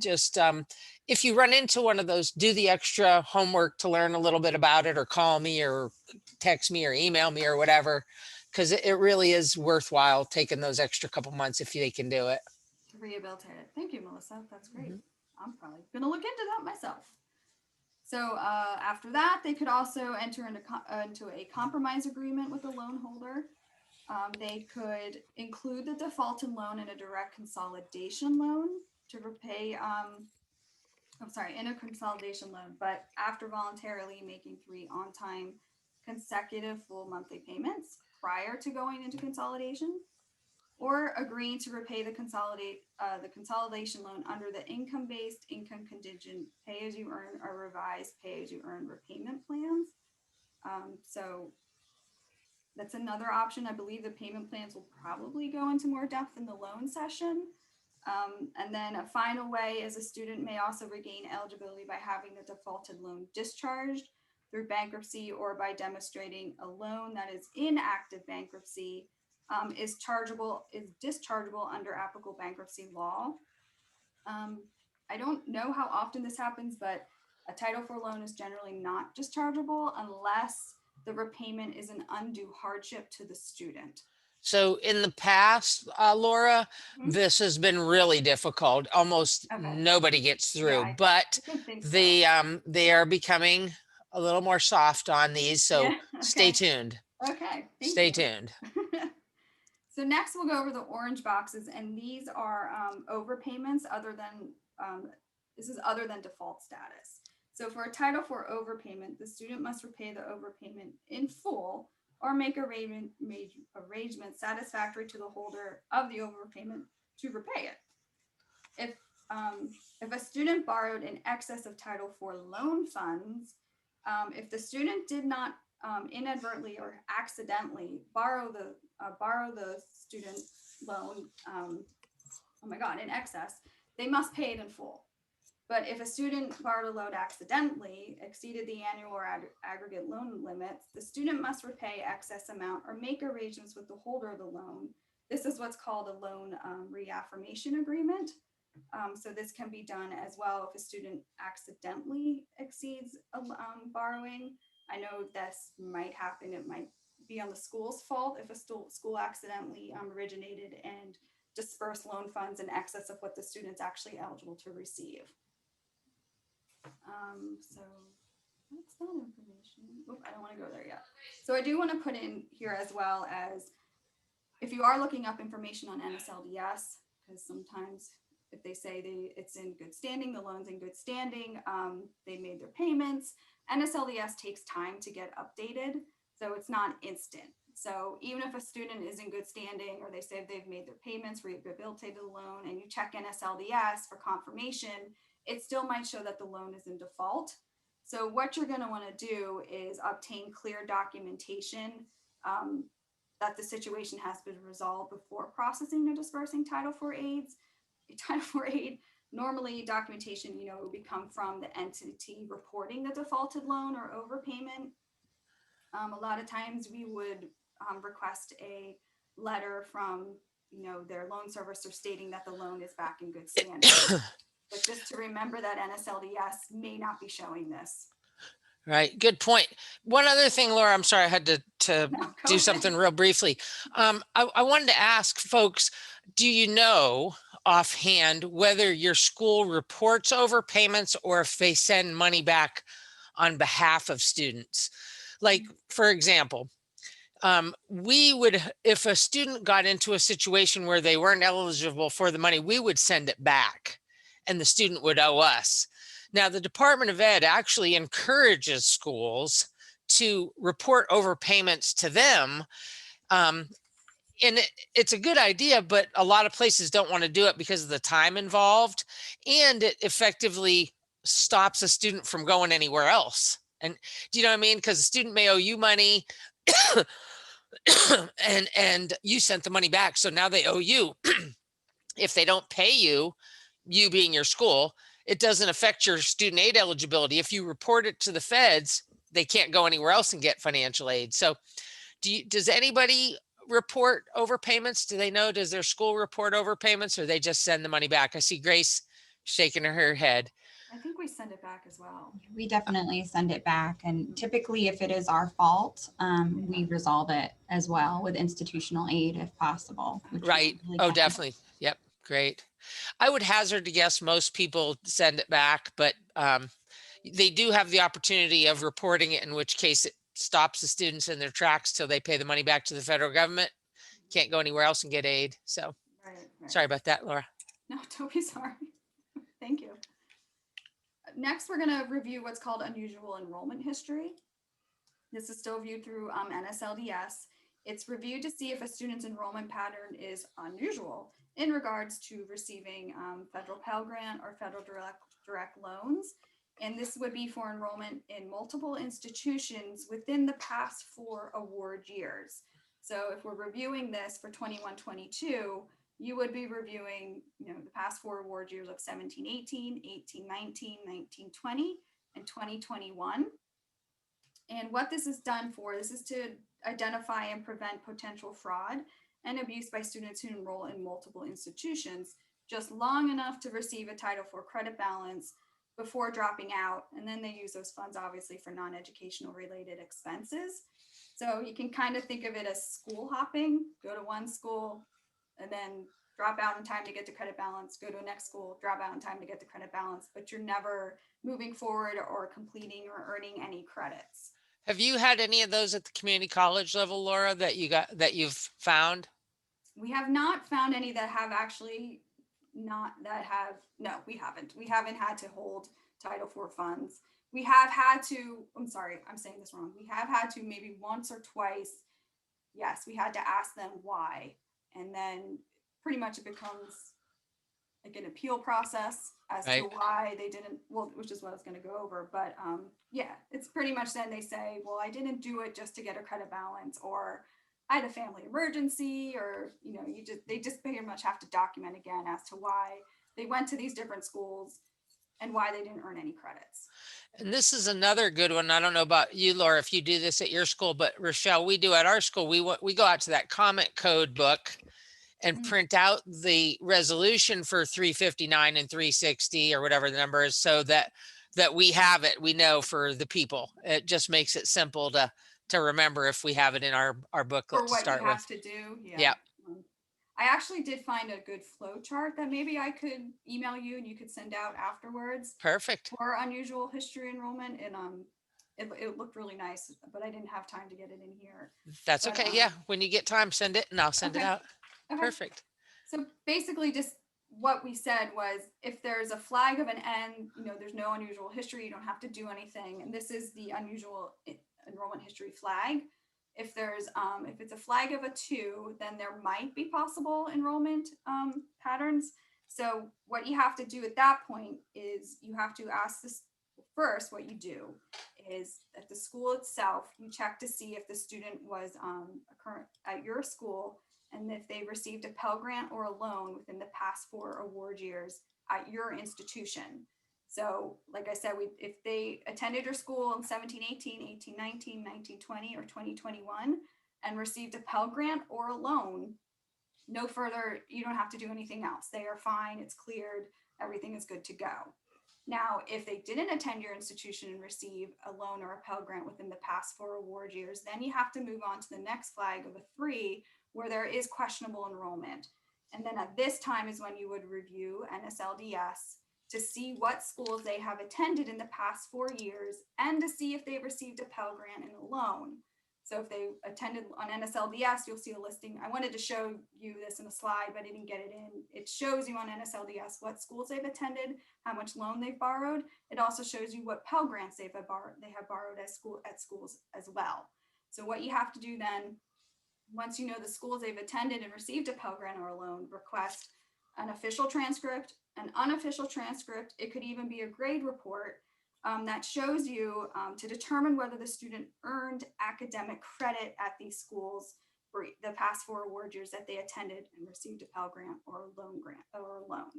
if you run into one of those, do the extra homework to learn a little bit about it, or call me or text me or email me or whatever, because it really is worthwhile taking those extra couple months if they can do it. To rehabilitate it. Thank you, Melissa. That's great. I'm probably going to look into that myself. So after that, they could also enter into a compromise agreement with the loan holder. They could include the defaulted loan in a direct consolidation loan to repay, in a consolidation loan, but after voluntarily making 3 on-time consecutive full monthly payments prior to going into consolidation, or agreeing to repay the consolidation loan under the income-based, income contingent, pay-as-you-earn, or revised pay-as-you-earn repayment plans. So that's another option. I believe the payment plans will probably go into more depth in the loan session. And then a final way is a student may also regain eligibility by having the defaulted loan discharged through bankruptcy, or by demonstrating a loan that is in active bankruptcy is dischargeable under applicable bankruptcy law. I don't know how often this happens, but a Title IV loan is generally not dischargeable unless the repayment is an undue hardship to the student. So in the past, Laura, this has been really difficult. Almost nobody gets through, but they are becoming a little more soft on these. So stay tuned. Okay. Stay tuned. So next we'll go over the orange boxes, and these are overpayments other than default status. So for a Title IV overpayment, the student must repay the overpayment in full or make arrangement satisfactory to the holder of the overpayment to repay it. If a student borrowed in excess of Title IV loan funds, if the student did not inadvertently or accidentally borrow the student loan, in excess, they must pay it in full. But if a student borrowed a loan accidentally, exceeded the annual or aggregate loan limits, the student must repay excess amount or make arrangements with the holder of the loan. This is what's called a loan reaffirmation agreement. So this can be done as well if a student accidentally exceeds borrowing. I know this might happen. It might be on the school's fault if a school accidentally originated and dispersed loan funds in excess of what the student's actually eligible to receive. So that's that information. I don't want to go there yet. So I do want to put in here as well as If you are looking up information on NSLDS, because sometimes if they say it's in good standing, the loan's in good standing, they made their payments, NSLDS takes time to get updated, so it's not instant. So even if a student is in good standing, or they say they've made their payments, rehabilitated the loan, and you check NSLDS for confirmation, it still might show that the loan is in default. So what you're going to want to do is obtain clear documentation that the situation has been resolved before processing or dispersing Title IV aids. Title IV aid, normally documentation, would come from the entity reporting the defaulted loan or overpayment. A lot of times we would request a letter from, their loan servicer stating that the loan is back in good standing. But just to remember that NSLDS may not be showing this. Right. Good point. One other thing, Laura, I'm sorry, I had to No, go do ahead. something real briefly. I wanted to ask folks, do you know offhand whether your school reports overpayments or if they send money back on behalf of students? Like, for example, we would, if a student got into a situation where they weren't eligible for the money, we would send it back and the student would owe us. Now, the Department of Ed actually encourages schools to report overpayments to them. And it's a good idea, but a lot of places don't want to do it because of the time involved, and it effectively stops a student from going anywhere else. And do you know what I mean? Because the student may owe you money and you sent the money back, so now they owe you. If they don't pay you, you being your school, it doesn't affect your student aid eligibility. If you report it to the feds, they can't go anywhere else and get financial aid. So does anybody report overpayments? Do they know? Does their school report overpayments, or they just send the money back? I see Grace shaking her head. I think we send it back as well. We definitely send it back. And typically, if it is our fault, we resolve it as well with institutional aid if possible. Right. Oh, definitely. Yep. Great. I would hazard to guess most people send it back, but they do have the opportunity of reporting it, in which case it stops the students in their tracks till they pay the money back to the federal government. Can't go anywhere else and get aid. So right. Sorry about that, Laura. No, don't be sorry. Thank you. Next, we're going to review what's called unusual enrollment history. This is still viewed through NSLDS. It's reviewed to see if a student's enrollment pattern is unusual in regards to receiving federal Pell Grant or federal direct loans. And this would be for enrollment in multiple institutions within the past 4 award years. So if we're reviewing this for 21-22, you would be reviewing, the past 4 award years of 17-18, 18-19, 19-20, and 20-21. And what this is done for, this is to identify and prevent potential fraud and abuse by students who enroll in multiple institutions just long enough to receive a Title IV credit balance before dropping out. And then they use those funds obviously for non-educational related expenses. So you can kind of think of it as school hopping, go to one school and then drop out in time to get to credit balance, go to a next school, drop out in time to get to credit balance, but you're never moving forward or completing or earning any credits. Have you had any of those at the community college level, Laura, that you've found? We have not found any that have actually no, we haven't. We haven't had to hold Title IV funds. We have had to, I'm sorry, I'm saying this wrong. We have had to maybe once or twice. Yes, we had to ask them why. And then pretty much it becomes like an appeal process as to why they didn't, well, which is what I was going to go over. But yeah, it's pretty much then they say, well, I didn't do it just to get a credit balance, or I had a family emergency, or, they just pretty much have to document again as to why they went to these different schools and why they didn't earn any credits. And this is another good one. I don't know about you, Laura, if you do this at your school, but Rochelle, we do at our school. We go out to that comment code book and print out the resolution for 359 and 360 or whatever the number is, so that we have it, we know for the people. It just makes it simple to remember if we have it in our booklet for what to start you have with. to do. Yeah. I actually did find a good flow chart that maybe I could email you and you could send out afterwards. Perfect. For unusual history enrollment. And it looked really nice, but I didn't have time to get it in here. That's But, okay. Yeah. When you get time, send it and I'll send it okay. out. Okay. Perfect. So basically just what we said was if there's a flag of an N, there's no unusual history, you don't have to do anything. And this is the unusual enrollment history flag. If it's a flag of a 2, then there might be possible enrollment patterns. So what you have to do at that point is you have to ask this first. What you do is at the school itself, you check to see if the student was current at your school and if they received a Pell Grant or a loan within the past 4 award years at your institution. So like I said, if they attended your school in 17-18, 18-19, 19-20, or 20-21 and received a Pell Grant or a loan, no further, you don't have to do anything else. They are fine, it's cleared, everything is good to go. Now, if they didn't attend your institution and receive a loan or a Pell Grant within the past 4 award years, then you have to move on to the next flag of a 3, where there is questionable enrollment. And then at this time is when you would review NSLDS to see what schools they have attended in the past 4 years and to see if they received a Pell Grant and a loan. So if they attended on NSLDS, you'll see a listing. I wanted to show you this in a slide, but I didn't get it in. It shows you on NSLDS what schools they've attended, how much loan they've borrowed. It also shows you what Pell Grants they have borrowed at schools as well. So what you have to do then, once you know the schools they've attended and received a Pell Grant or a loan, request an official transcript, an unofficial transcript. It could even be a grade report that shows you to determine whether the student earned academic credit at these schools for the past 4 award years that they attended and received a Pell Grant or a loan.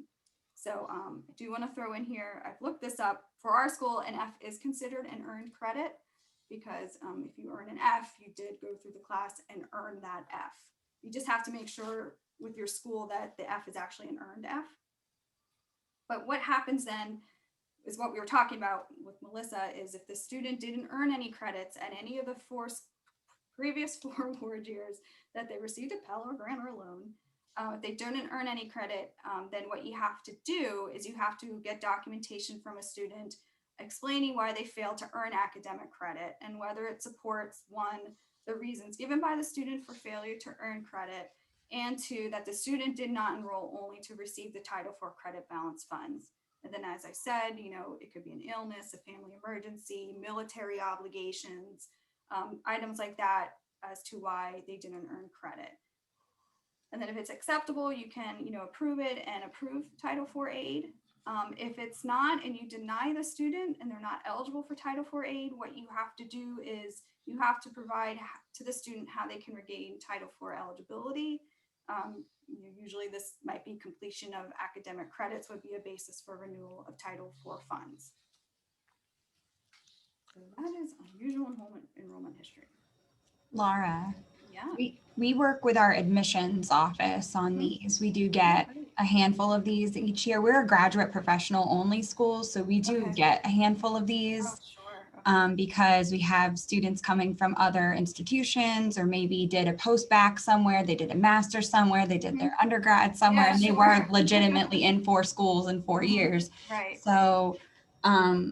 So I do want to throw in here, I've looked this up. For our school, an F is considered an earned credit because if you earn an F, you did go through the class and earn that F. You just have to make sure with your school that the F is actually an earned F. But what happens then is what we were talking about with Melissa is if the student didn't earn any credits at any of the previous 4 award years that they received a Pell or Grant or loan, if they didn't earn any credit, then what you have to do is you have to get documentation from a student explaining why they failed to earn academic credit and whether it supports 1, the reasons given by the student for failure to earn credit, and 2, that the student did not enroll only to receive the Title IV credit balance funds. And then, as I said, it could be an illness, a family emergency, military obligations, items like that as to why they didn't earn credit. And then if it's acceptable, you can, approve it and approve Title IV aid. If it's not and you deny the student and they're not eligible for Title IV aid, what you have to do is you have to provide to the student how they can regain Title IV eligibility. Usually this might be completion of academic credits would be a basis for renewal of Title IV funds. So that is unusual enrollment history. Laura, Yeah. we work with our admissions office on these. We do get a handful of these each year. We're a graduate professional only school, so we do get a handful of these. Oh, sure. Okay. Because we have students coming from other institutions or maybe did a post-bac somewhere, they did a master's somewhere, they did their undergrad somewhere, and they were legitimately in 4 schools in 4 years. Right. So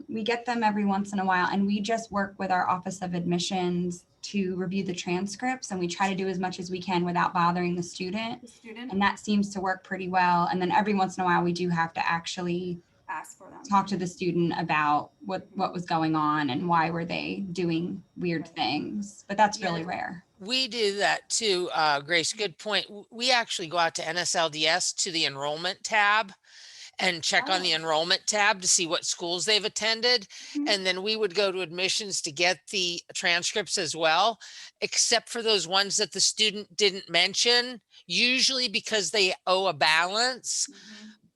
we get them every once in a while, and we just work with our Office of Admissions to review the transcripts, and we try to do as much as we can without bothering the student. And that seems to work pretty well. And then every once in a while, we do have to actually ask for them, talk to the student about what was going on and why were they doing weird things, but that's really rare. We do that too, Grace. Good point. We actually go out to NSLDS to the enrollment tab and check on the enrollment tab to see what schools they've attended. And then we would go to admissions to get the transcripts as well, except for those ones that the student didn't mention, usually because they owe a balance.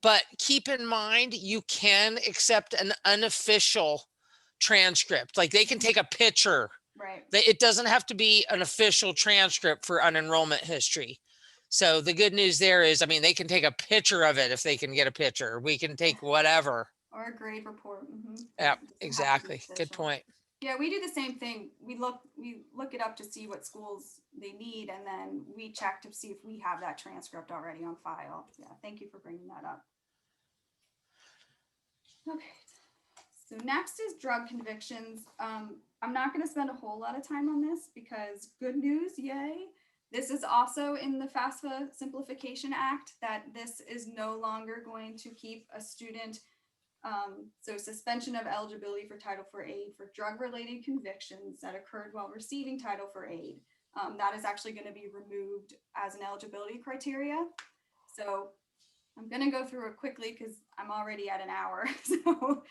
But keep in mind, you can accept an unofficial transcript. Like they can take a picture. Right. It doesn't have to be an official transcript for unenrollment history. So the good news there is, they can take a picture of it if they can get a picture. We can take whatever. Or a grade report. Yeah, exactly. Good point. Yeah, we do the same thing. We look it up to see what schools they need, and then we check to see if we have that transcript already on file. Yeah, thank you for bringing that up. Okay, so next is drug convictions. I'm not going to spend a whole lot of time on this because good news, yay. This is also in the FAFSA Simplification Act that this is no longer going to keep a student, so suspension of eligibility for Title IV aid for drug-related convictions that occurred while receiving Title IV aid. That is actually going to be removed as an eligibility criteria. So I'm going to go through it quickly because I'm already at an hour. So,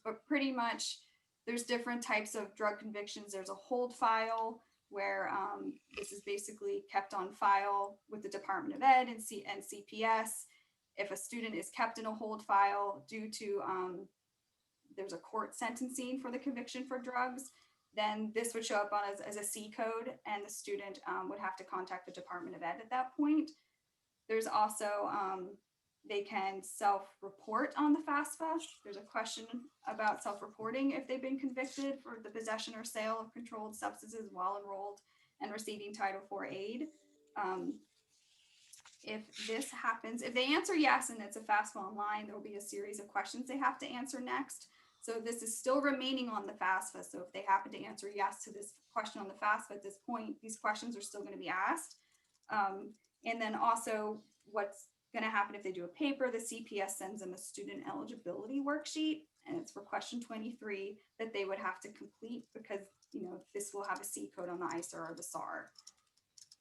but pretty much there's different types of drug convictions. There's a hold file where this is basically kept on file with the Department of Ed and CPS. If a student is kept in a hold file due to there's a court sentencing for the conviction for drugs, then this would show up on as a C code, and the student would have to contact the Department of Ed at that point. There's also, they can self-report on the FAFSA. There's a question about self-reporting if they've been convicted for the possession or sale of controlled substances while enrolled and receiving Title IV aid. If this happens, if they answer yes and it's a FAFSA online, there will be a series of questions they have to answer next. So this is still remaining on the FAFSA. So if they happen to answer yes to this question on the FAFSA at this point, these questions are still going to be asked. And then also what's going to happen if they do a paper, the CPS sends them a student eligibility worksheet, and it's for question 23 that they would have to complete because, you know, this will have a C code on the ISR or the SAR.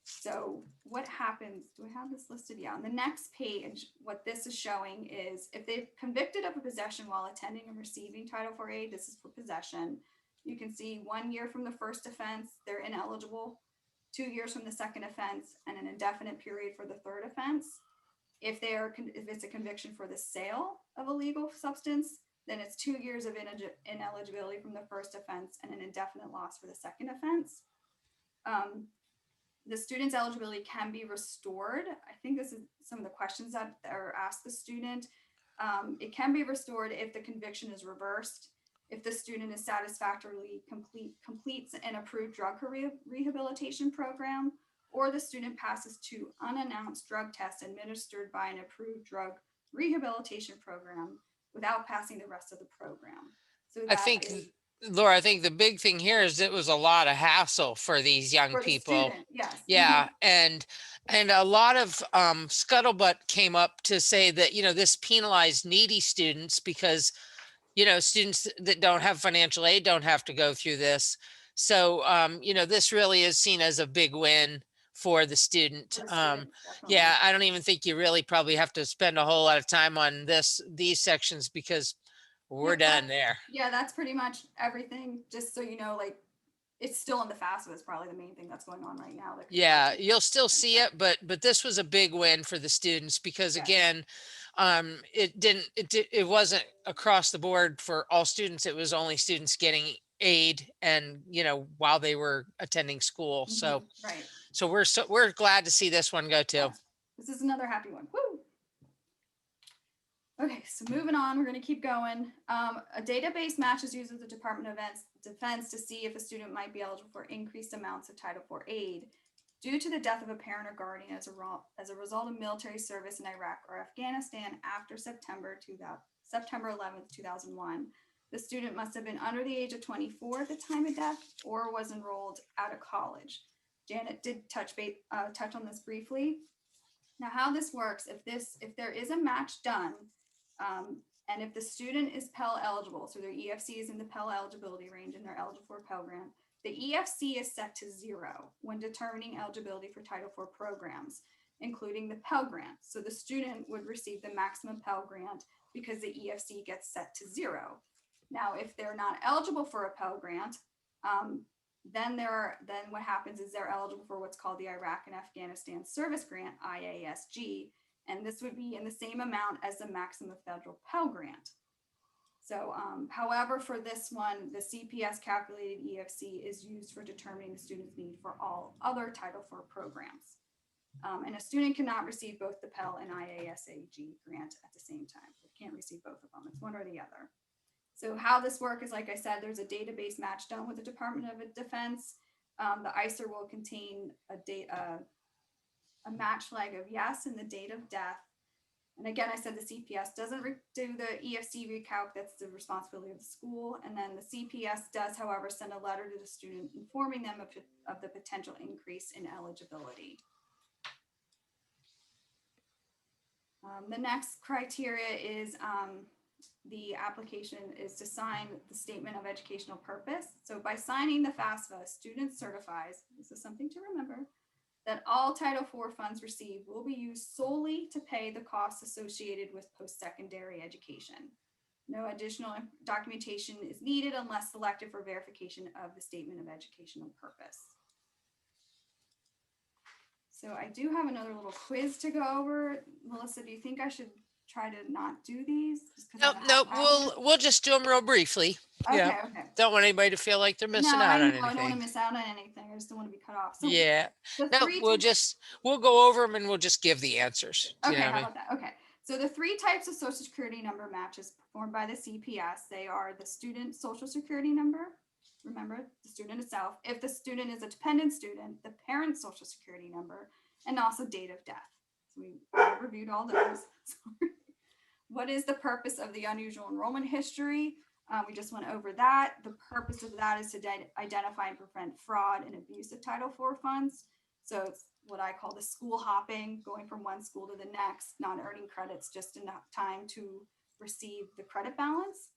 So what happens, do I have this listed? Yeah, on the next page, what this is showing is if they've convicted of a possession while attending and receiving Title IV aid, this is for possession. You can see 1 year from the first offense, they're ineligible, 2 years from the second offense, and an indefinite period for the third offense. If it's a conviction for the sale of a legal substance, then it's 2 years of ineligibility from the first offense and an indefinite loss for the second offense. The student's eligibility can be restored. I think this is some of the questions that are asked the student. It can be restored if the conviction is reversed, if the student is satisfactorily completes an approved drug rehabilitation program, or the student passes 2 unannounced drug tests administered by an approved drug rehabilitation program without passing the rest of the program. So I that think, is Laura, I think the big thing here is it was a lot of hassle for these young for the people. student, yes. Yeah, and a lot of scuttlebutt came up to say that, you know, this penalized needy students because, you know, students that don't have financial aid don't have to go through this. So, you know, this really is seen as a big win for the student. For the student, definitely. Yeah, I don't even think you really probably have to spend a whole lot of time on these sections because we're Yep, done there. Yeah, that's pretty much everything. Just so you know, like it's still in the FAFSA is probably the main thing that's going on right now. Yeah, you'll still see it, but this was a big win for the students because Yes. again, it wasn't across the board for all students. It was only students getting aid and, you know, while they were attending school. So Right. we're glad to see this one go too. Yes. This is another happy one. Woo! Okay, so moving on, we're going to keep going. A database match is used with the Department of Defense to see if a student might be eligible for increased amounts of Title IV aid due to the death of a parent or guardian as a result of military service in Iraq or Afghanistan after September 11th, 2001. The student must have been under the age of 24 at the time of death or was enrolled out of college. Janet did touch on this briefly. Now, how this works, if there is a match done, and if the student is Pell eligible, so their EFC is in the Pell eligibility range and they're eligible for a Pell Grant, the EFC is set to 0 when determining eligibility for Title IV programs, including the Pell Grant. So the student would receive the maximum Pell Grant because the EFC gets set to 0. Now, if they're not eligible for a Pell Grant, then what happens is they're eligible for what's called the Iraq and Afghanistan Service Grant, IASG, and this would be in the same amount as the maximum federal Pell Grant. So, however, for this one, the CPS calculated EFC is used for determining the student's need for all other Title IV programs. And a student cannot receive both the Pell and IASG grant at the same time. They can't receive both of them. It's one or the other. So how this works is, like I said, there's a database match done with the Department of Defense. The ISR will contain a match flag of yes and the date of death. And again, I said the CPS doesn't do the EFC recalc, that's the responsibility of the school. And then the CPS does, however, send a letter to the student informing them of the potential increase in eligibility. The next criteria is the application is to sign the statement of educational purpose. So by signing the FAFSA, a student certifies, this is something to remember, that all Title IV funds received will be used solely to pay the costs associated with post-secondary education. No additional documentation is needed unless selected for verification of the statement of educational purpose. So I do have another little quiz to go over. Melissa, do you think I should try to not do these? Just 'cause I Nope, have a nope. half hour? We'll just do them real briefly. Okay, Yeah. okay. Don't want anybody to feel like they're missing No, out I on know, I don't want anything. to miss out on anything. I just don't want to be cut off. So Yeah. the No, three we'll go over them and we'll just give the answers. Do you Okay, know what how I mean? about that? Okay. So the three types of social security number matches performed by the CPS, they are the student social security number. Remember, the student itself. If the student is a dependent student, the parent's social security number, and also date of death. So we reviewed all those. What is the purpose of the unusual enrollment history? We just went over that. The purpose of that is to identify and prevent fraud and abuse of Title IV funds. So it's what I call the school hopping, going from one school to the next, not earning credits just enough time to receive the credit balance.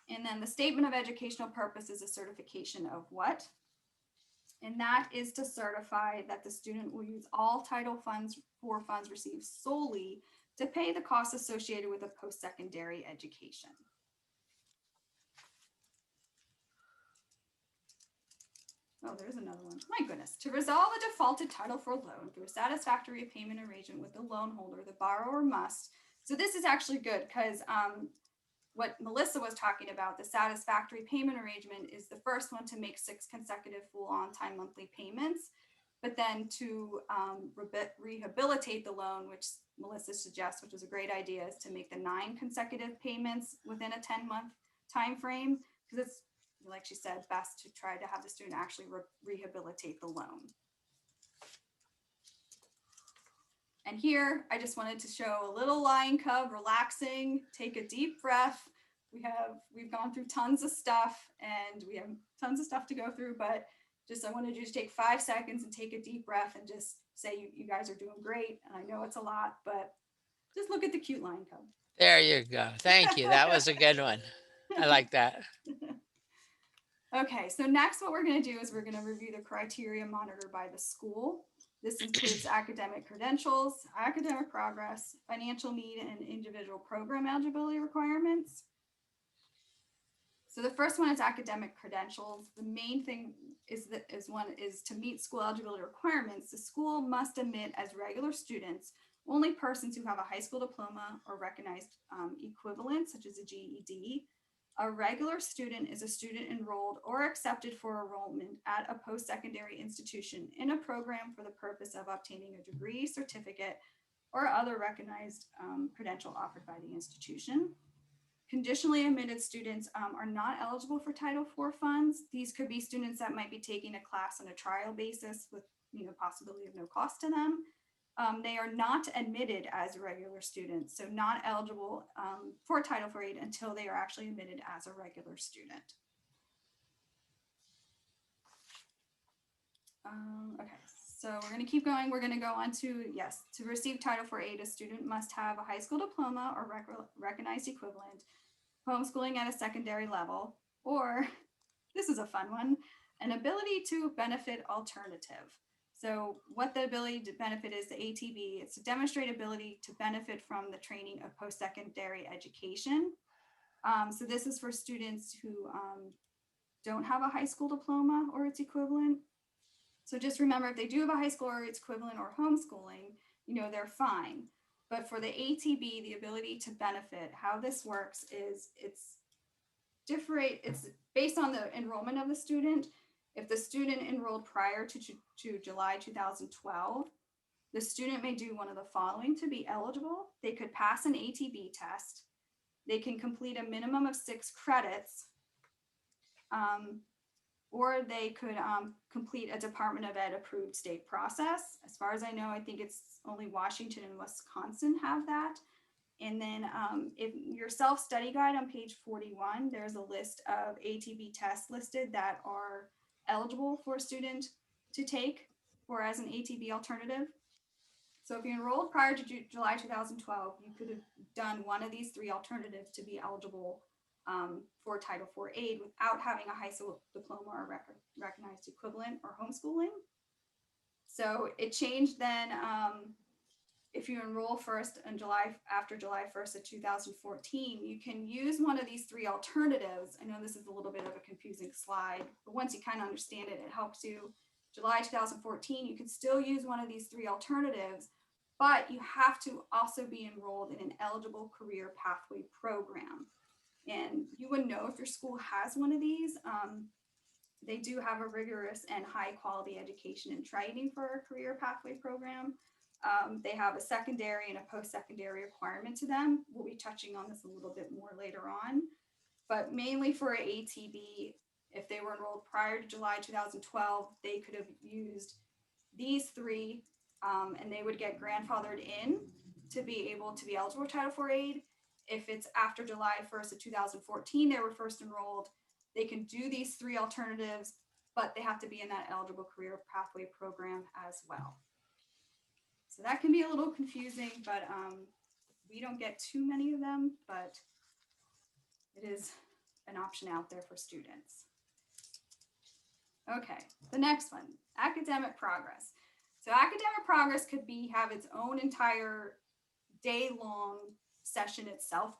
And then the statement of educational purpose is a certification of what? And that is to certify that the student will use all Title IV funds received solely to pay the costs associated with a post-secondary education. Oh, there's another one. My goodness. To resolve a defaulted Title IV loan through a satisfactory payment arrangement with the loan holder, the borrower must. So this is actually good because what Melissa was talking about, the satisfactory payment arrangement, is the first one to make 6 consecutive full on-time monthly payments. But then to rehabilitate the loan, which Melissa suggests, which is a great idea, is to make the 9 consecutive payments within a 10-month time frame, because it's, like she said, best to try to have the student actually rehabilitate the loan. And here, I just wanted to show a little lion cub relaxing, take a deep breath. We've gone through tons of stuff and we have tons of stuff to go through, but just I wanted you to take 5 seconds and take a deep breath and just say you guys are doing great. And I know it's a lot, but just look at the cute lion cub. There you go. Thank you. That was a good one. I like that. Okay, so next what we're going to do is we're going to review the criteria monitored by the school. This includes academic credentials, academic progress, financial need, and individual program eligibility requirements. So the first one is academic credentials. The main thing is to meet school eligibility requirements. The school must admit as regular students only persons who have a high school diploma or recognized equivalent, such as a GED. A regular student is a student enrolled or accepted for enrollment at a post-secondary institution in a program for the purpose of obtaining a degree, certificate, or other recognized credential offered by the institution. Conditionally admitted students are not eligible for Title IV funds. These could be students that might be taking a class on a trial basis with possibility of no cost to them. They are not admitted as regular students, so not eligible for Title IV aid until they are actually admitted as a regular student. Okay, so we're going to keep going. We're going to go on to, yes, to receive Title IV aid, a student must have a high school diploma or recognized equivalent, homeschooling at a secondary level, or, this is a fun one, an ability to benefit alternative. So what the ability to benefit is, the ATB, it's to demonstrate ability to benefit from the training of post-secondary education. So this is for students who don't have a high school diploma or its equivalent. So just remember, if they do have a high school or its equivalent or homeschooling, they're fine. But for the ATB, the ability to benefit, how this works is it's based on the enrollment of the student. If the student enrolled prior to July 2012, the student may do one of the following to be eligible. They could pass an ATB test. They can complete a minimum of 6 credits, or they could complete a Department of Ed approved state process. As far as I know, I think it's only Washington and Wisconsin have that. And then if your self-study guide on page 41, there's a list of ATB tests listed that are eligible for a student to take or as an ATB alternative. So if you enrolled prior to July 2012, you could have done one of these three alternatives to be eligible for Title IV aid without having a high school diploma or recognized equivalent or homeschooling. So it changed then. If you enroll first in after July 1st of 2014, you can use one of these three alternatives. I know this is a little bit of a confusing slide, but once you kind of understand it, it helps you. July 2014, you can still use one of these three alternatives, but you have to also be enrolled in an eligible career pathway program. And you would know if your school has one of these. They do have a rigorous and high quality education and training for a career pathway program. They have a secondary and a post-secondary requirement to them. We'll be touching on this a little bit more later on, but mainly for ATB, if they were enrolled prior to July 2012, they could have used these three and they would get grandfathered in to be able to be eligible for Title IV aid. If it's after July 1st of 2014, they were first enrolled, they can do these three alternatives, but they have to be in that eligible career pathway program as well. So that can be a little confusing, but we don't get too many of them, but it is an option out there for students. Okay, the next one, academic progress. So academic progress could have its own entire day-long session itself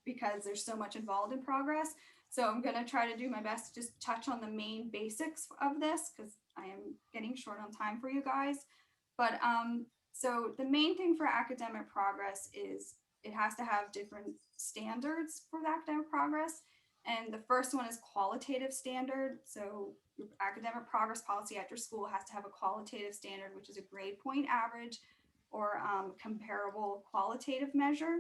because there's so much involved in progress. So I'm going to try to do my best to just touch on the main basics of this because I am getting short on time for you guys. But so the main thing for academic progress is it has to have different standards for the academic progress. And the first one is qualitative standard. So your academic progress policy at your school has to have a qualitative standard, which is a grade point average or comparable qualitative measure.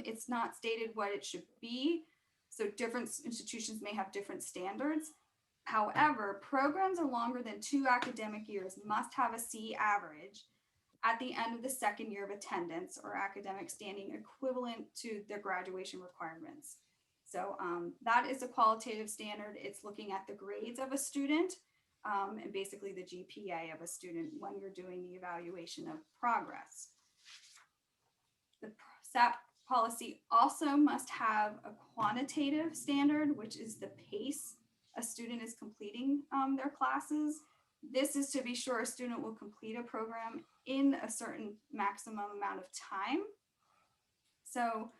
It's not stated what it should be. So different institutions may have different standards. However, programs are longer than 2 academic years must have a C average at the end of the second year of attendance or academic standing equivalent to their graduation requirements. So that is a qualitative standard. It's looking at the grades of a student and basically the GPA of a student when you're doing the evaluation of progress. The SAP policy also must have a quantitative standard, which is the pace a student is completing their classes. This is to be sure a student will complete a program in a certain maximum amount of time. So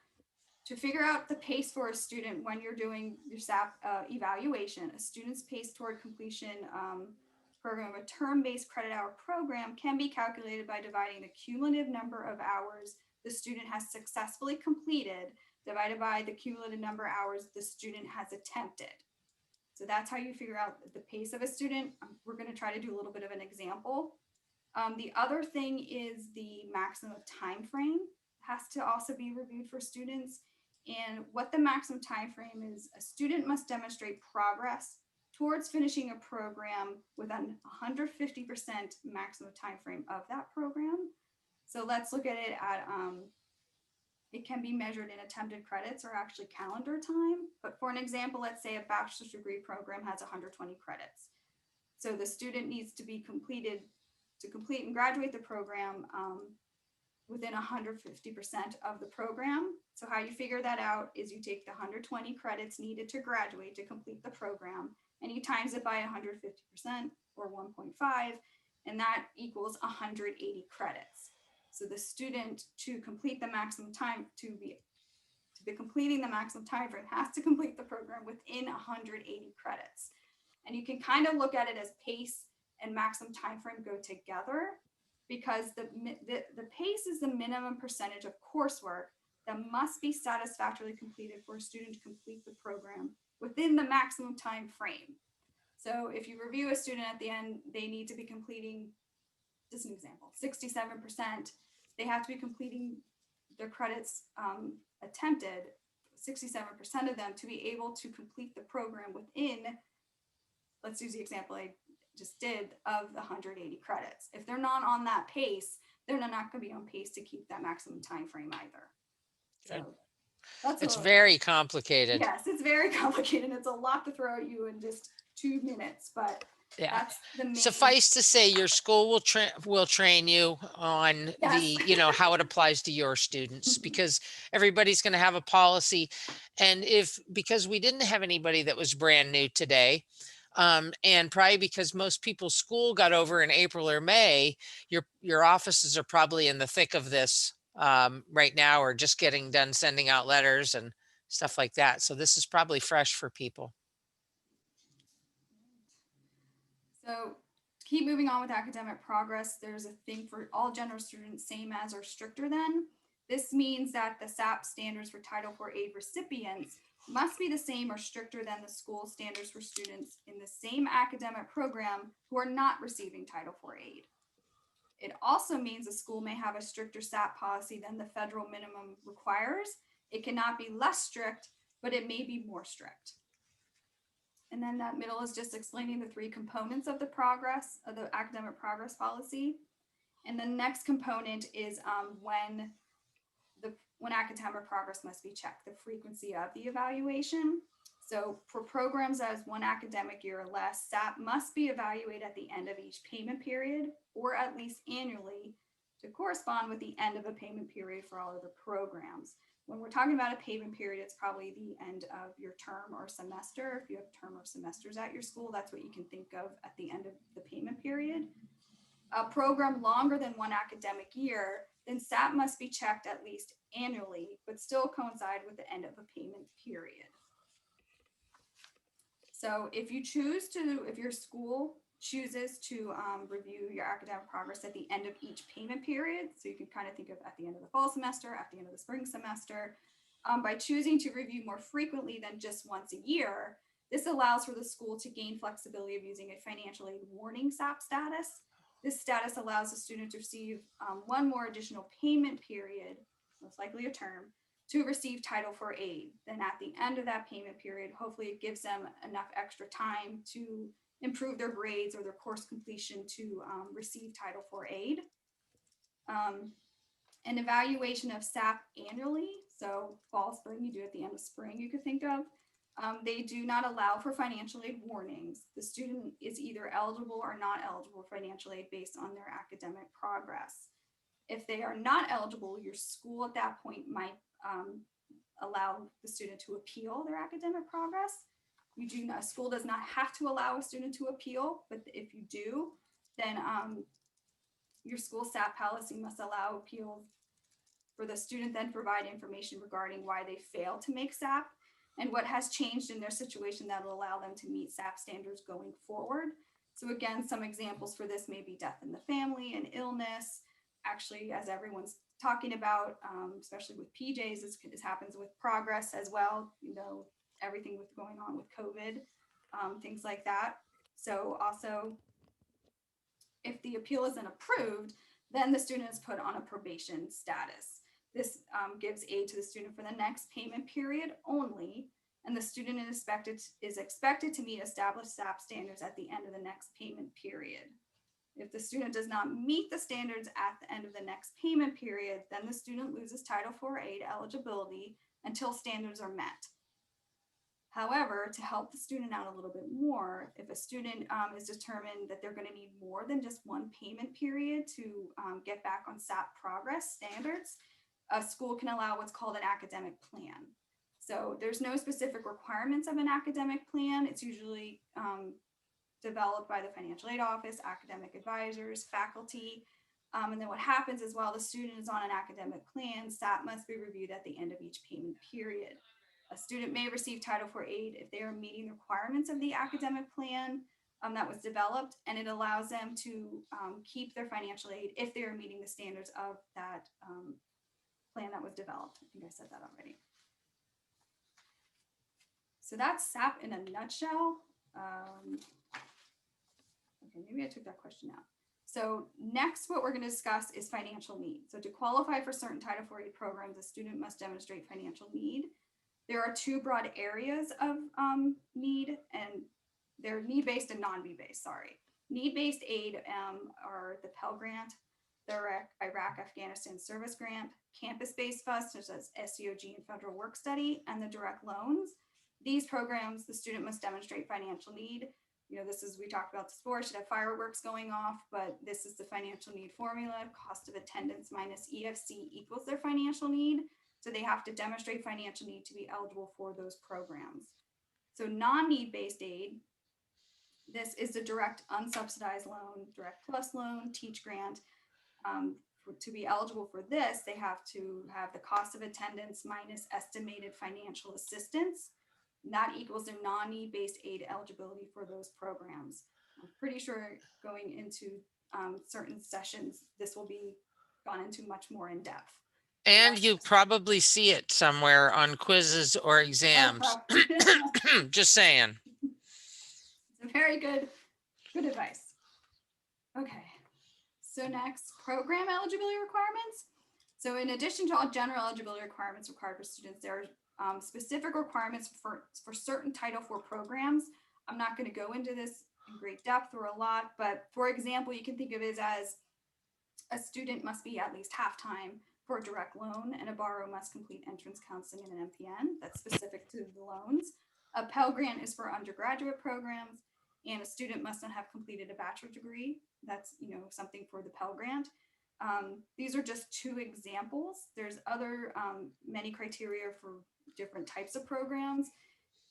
to figure out the pace for a student when you're doing your SAP evaluation, a student's pace toward completion program of a term-based credit hour program can be calculated by dividing the cumulative number of hours the student has successfully completed divided by the cumulative number of hours the student has attempted. So that's how you figure out the pace of a student. We're going to try to do a little bit of an example. The other thing is the maximum time frame has to also be reviewed for students. And what the maximum time frame is, a student must demonstrate progress towards finishing a program within 150% maximum time frame of that program. So let's look at it at, it can be measured in attempted credits or actually calendar time. But for an example, let's say a bachelor's degree program has 120 credits. So the student needs to be complete and graduate the program within 150% of the program. So how you figure that out is you take the 120 credits needed to graduate to complete the program and you times it by 150% or 1.5, and that equals 180 credits. So the student to complete the maximum time to be completing the maximum time frame has to complete the program within 180 credits. And you can kind of look at it as pace and maximum time frame go together because the pace is the minimum percentage of coursework that must be satisfactorily completed for a student to complete the program within the maximum time frame. So if you review a student at the end, they need to be completing, just an example, 67%. They have to be completing their credits attempted, 67% of them, to be able to complete the program within, let's use the example I just did, of the 180 credits. If they're not on that pace, they're not going to be on pace to keep that maximum time frame either. Good. So that's It's very complicated. yes, it's very complicated. It's a lot to throw at you in just 2 minutes, but Yeah. that's the main. Suffice to say, your school will train you on Yes. how it applies to your students, Mhm. because everybody's going to have a policy. And because we didn't have anybody that was brand new today, and probably because most people's school got over in April or May, your offices are probably in the thick of this right now, or just getting done sending out letters and stuff like that. So this is probably fresh for people. So to keep moving on with academic progress, there's a thing for all general students, same as or stricter than. This means that the SAP standards for Title IV aid recipients must be the same or stricter than the school standards for students in the same academic program who are not receiving Title IV aid. It also means a school may have a stricter SAP policy than the federal minimum requires. It cannot be less strict, but it may be more strict. And then that middle is just explaining the 3 components of the academic progress policy. And the next component is when academic progress must be checked, the frequency of the evaluation. So for programs as 1 academic year or less, SAP must be evaluated at the end of each payment period, or at least annually, to correspond with the end of a payment period for all other programs. When we're talking about a payment period, it's probably the end of your term or semester. If you have term or semesters at your school, that's what you can think of at the end of the payment period. A program longer than 1 academic year, then SAP must be checked at least annually, but still coincide with the end of a payment period. So if your school chooses to review your academic progress at the end of each payment period, so you can kind of think of at the end of the fall semester, at the end of the spring semester, by choosing to review more frequently than just once a year, this allows for the school to gain flexibility of using a financial aid warning SAP status. This status allows the student to receive 1 more additional payment period, most likely a term, to receive Title IV aid. Then at the end of that payment period, hopefully it gives them enough extra time to improve their grades or their course completion to receive Title IV aid. An evaluation of SAP annually, so fall, spring, you do it at the end of spring, you could think of. They do not allow for financial aid warnings. The student is either eligible or not eligible for financial aid based on their academic progress. If they are not eligible, your school at that point might allow the student to appeal their academic progress. A school does not have to allow a student to appeal, but if you do, then your school SAP policy must allow appeals for the student, then provide information regarding why they failed to make SAP and what has changed in their situation that will allow them to meet SAP standards going forward. So again, some examples for this may be death in the family and illness. Actually, as everyone's talking about, especially with PJs, this happens with progress as well, everything with going on with COVID, things like that. So also, if the appeal isn't approved, then the student is put on a probation status. This gives aid to the student for the next payment period only, and the student is expected to meet established SAP standards at the end of the next payment period. If the student does not meet the standards at the end of the next payment period, then the student loses Title IV aid eligibility until standards are met. However, to help the student out a little bit more, if a student is determined that they're going to need more than just 1 payment period to get back on SAP progress standards, a school can allow what's called an academic plan. So there's no specific requirements of an academic plan. It's usually developed by the financial aid office, academic advisors, faculty. And then what happens is while the student is on an academic plan, SAP must be reviewed at the end of each payment period. A student may receive Title IV aid if they are meeting the requirements of the academic plan that was developed, and it allows them to keep their financial aid if they are meeting the standards of that plan that was developed. I think I said that already. So that's SAP in a nutshell. Okay, maybe I took that question out. So next, what we're going to discuss is financial need. So to qualify for certain Title IV aid programs, a student must demonstrate financial need. There are 2 broad areas of need, and they're need-based and non-need-based, sorry. Need-based aid are the Pell Grant the Iraq Afghanistan Service Grant, campus-based funds such as SEOG and Federal Work Study, and the direct loans. These programs, the student must demonstrate financial need. You know, this is, we talked about this before, should have fireworks going off, but this is the financial need formula. Cost of attendance minus EFC equals their financial need. So they have to demonstrate financial need to be eligible for those programs. So non-need based aid, this is a direct unsubsidized loan, direct plus loan, teach grant. To be eligible for this, they have to have the cost of attendance minus estimated financial assistance. And that equals their non-need based aid eligibility for those programs. I'm pretty sure going into certain sessions, this will be gone into much more in depth. And you probably see it somewhere on quizzes or Oh, exams. Just saying. It's a very good advice. Okay. So next, program eligibility requirements. So in addition to all general eligibility requirements required for students, there are specific requirements for certain Title IV programs. I'm not going to go into this in great depth or a lot, but for example, you can think of it as a student must be at least half-time for a direct loan, and a borrower must complete entrance counseling and an MPN. That's specific to the loans. A Pell Grant is for undergraduate programs, and a student must not have completed a bachelor's degree. That's, you know, something for the Pell Grant. These are just two examples. There's other many criteria for different types of programs.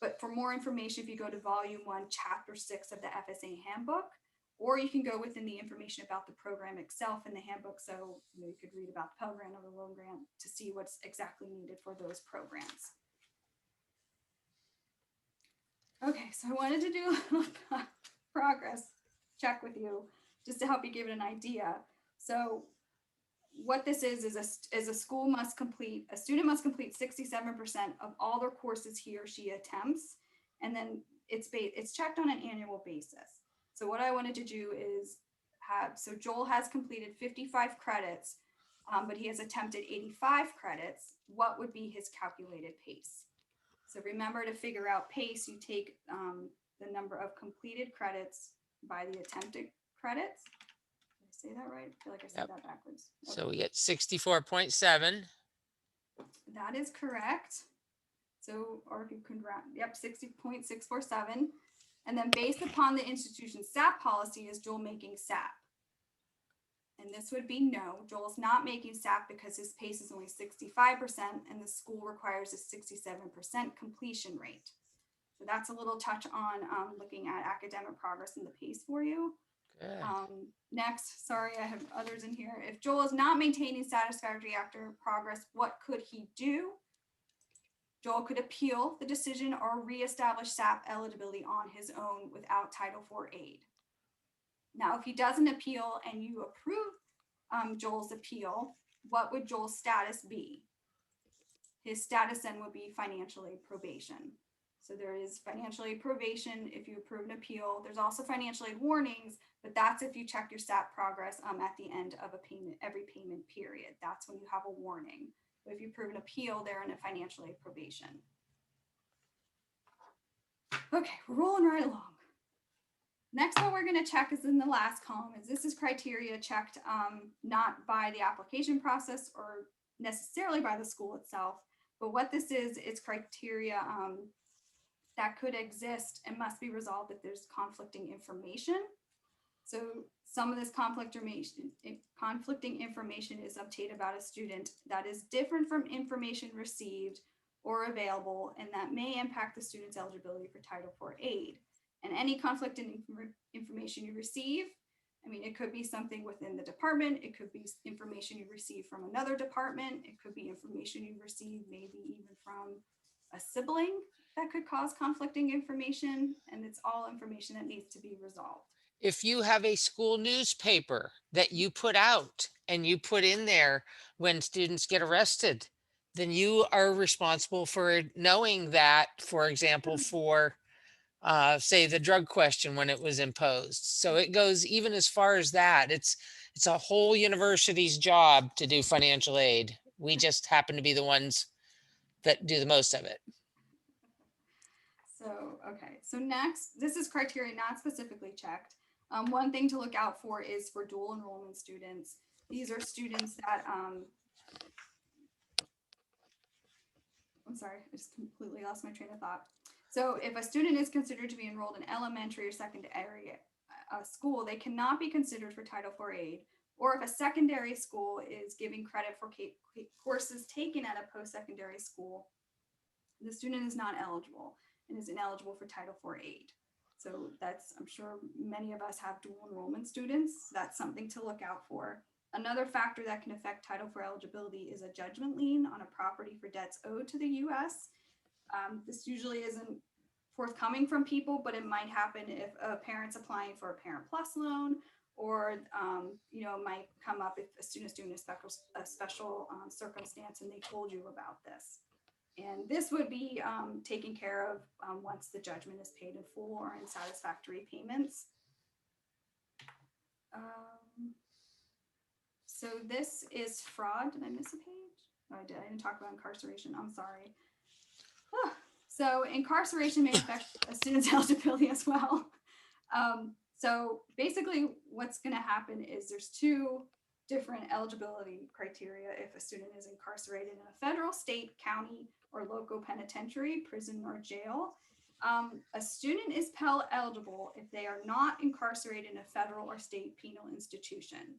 But for more information, if you go to Volume 1, Chapter 6 of the FSA Handbook, or you can go within the information about the program itself in the handbook. So you could read about the Pell Grant or the Loan Grant to see what's exactly needed for those programs. Okay, so I wanted to do a little progress check with you just to help you give it an idea. So what this is a school must complete, a student must complete 67% of all their courses he or she attempts. And then it's checked on an annual basis. So what I wanted to do is so Joel has completed 55 credits, but he has attempted 85 credits. What would be his calculated pace? So remember, to figure out pace, you take the number of completed credits by the attempted credits. Say that right? I feel like I said that backwards. Okay. So we get 64.7. That is correct. So, or if you can round, 60.647. And then based upon the institution's SAP policy, is Joel making SAP? And this would be no. Joel's not making SAP because his pace is only 65% and the school requires a 67% completion rate. So that's a little touch on looking at academic progress and the pace for you. Next, sorry, I have others in here. If Joel is not maintaining satisfactory academic progress, what could he do? Joel could appeal the decision or reestablish SAP eligibility on his own without Title IV aid. Now, if he doesn't appeal and you approve Joel's appeal, what would Joel's status be? His status then would be financial aid probation. So there is financial aid probation if you approve an appeal. There's also financial aid warnings, but that's if you check your SAP progress at the end of a payment, every payment period. That's when you have a warning. But if you approve an appeal, they're in a financial aid probation. Okay, we're rolling right along. Next one we're going to check is in the last column. This is criteria checked not by the application process or necessarily by the school itself, but what this is, it's criteria that could exist and must be resolved if there's conflicting information. So some of this conflicting information is obtained about a student that is different from information received or available, and that may impact the student's eligibility for Title IV aid. And any conflicting information you receive, I mean, it could be something within the department, it could be information you receive from another department, it could be information you receive maybe even from a sibling that could cause conflicting information, and it's all information that needs to be resolved. If you have a school newspaper that you put out and you put in there when students get arrested, then you are responsible for knowing that, for example, for say the drug question when it was imposed. So it goes even as far as that. It's a whole university's job to do financial aid. We just happen to be the ones that do the most of it. So, okay. So next, this is criteria not specifically checked. One thing to look out for is for dual enrollment students. these are students that, I'm sorry, I just completely lost my train of thought. So if a student is considered to be enrolled in elementary or secondary school, they cannot be considered for Title IV aid. Or if a secondary school is giving credit for courses taken at a post-secondary school, the student is not eligible and is ineligible for Title IV aid. So that's, I'm sure many of us have dual enrollment students. That's something to look out for. Another factor that can affect Title IV eligibility is a judgment lien on a property for debts owed to the U.S. This usually isn't forthcoming from people, but it might happen if a parent's applying for a Parent Plus loan, or might come up if a student's doing a special circumstance and they told you about this. And this would be taken care of once the judgment is paid in full or in satisfactory payments. So this is fraud. Did I miss a page? Oh, I did. I didn't talk about incarceration. I'm sorry. So incarceration may affect a student's eligibility as well. So basically what's going to happen is there's two different eligibility criteria if a student is incarcerated in a federal, state, county, or local penitentiary, prison, or jail. A student is Pell eligible if they are not incarcerated in a federal or state penal institution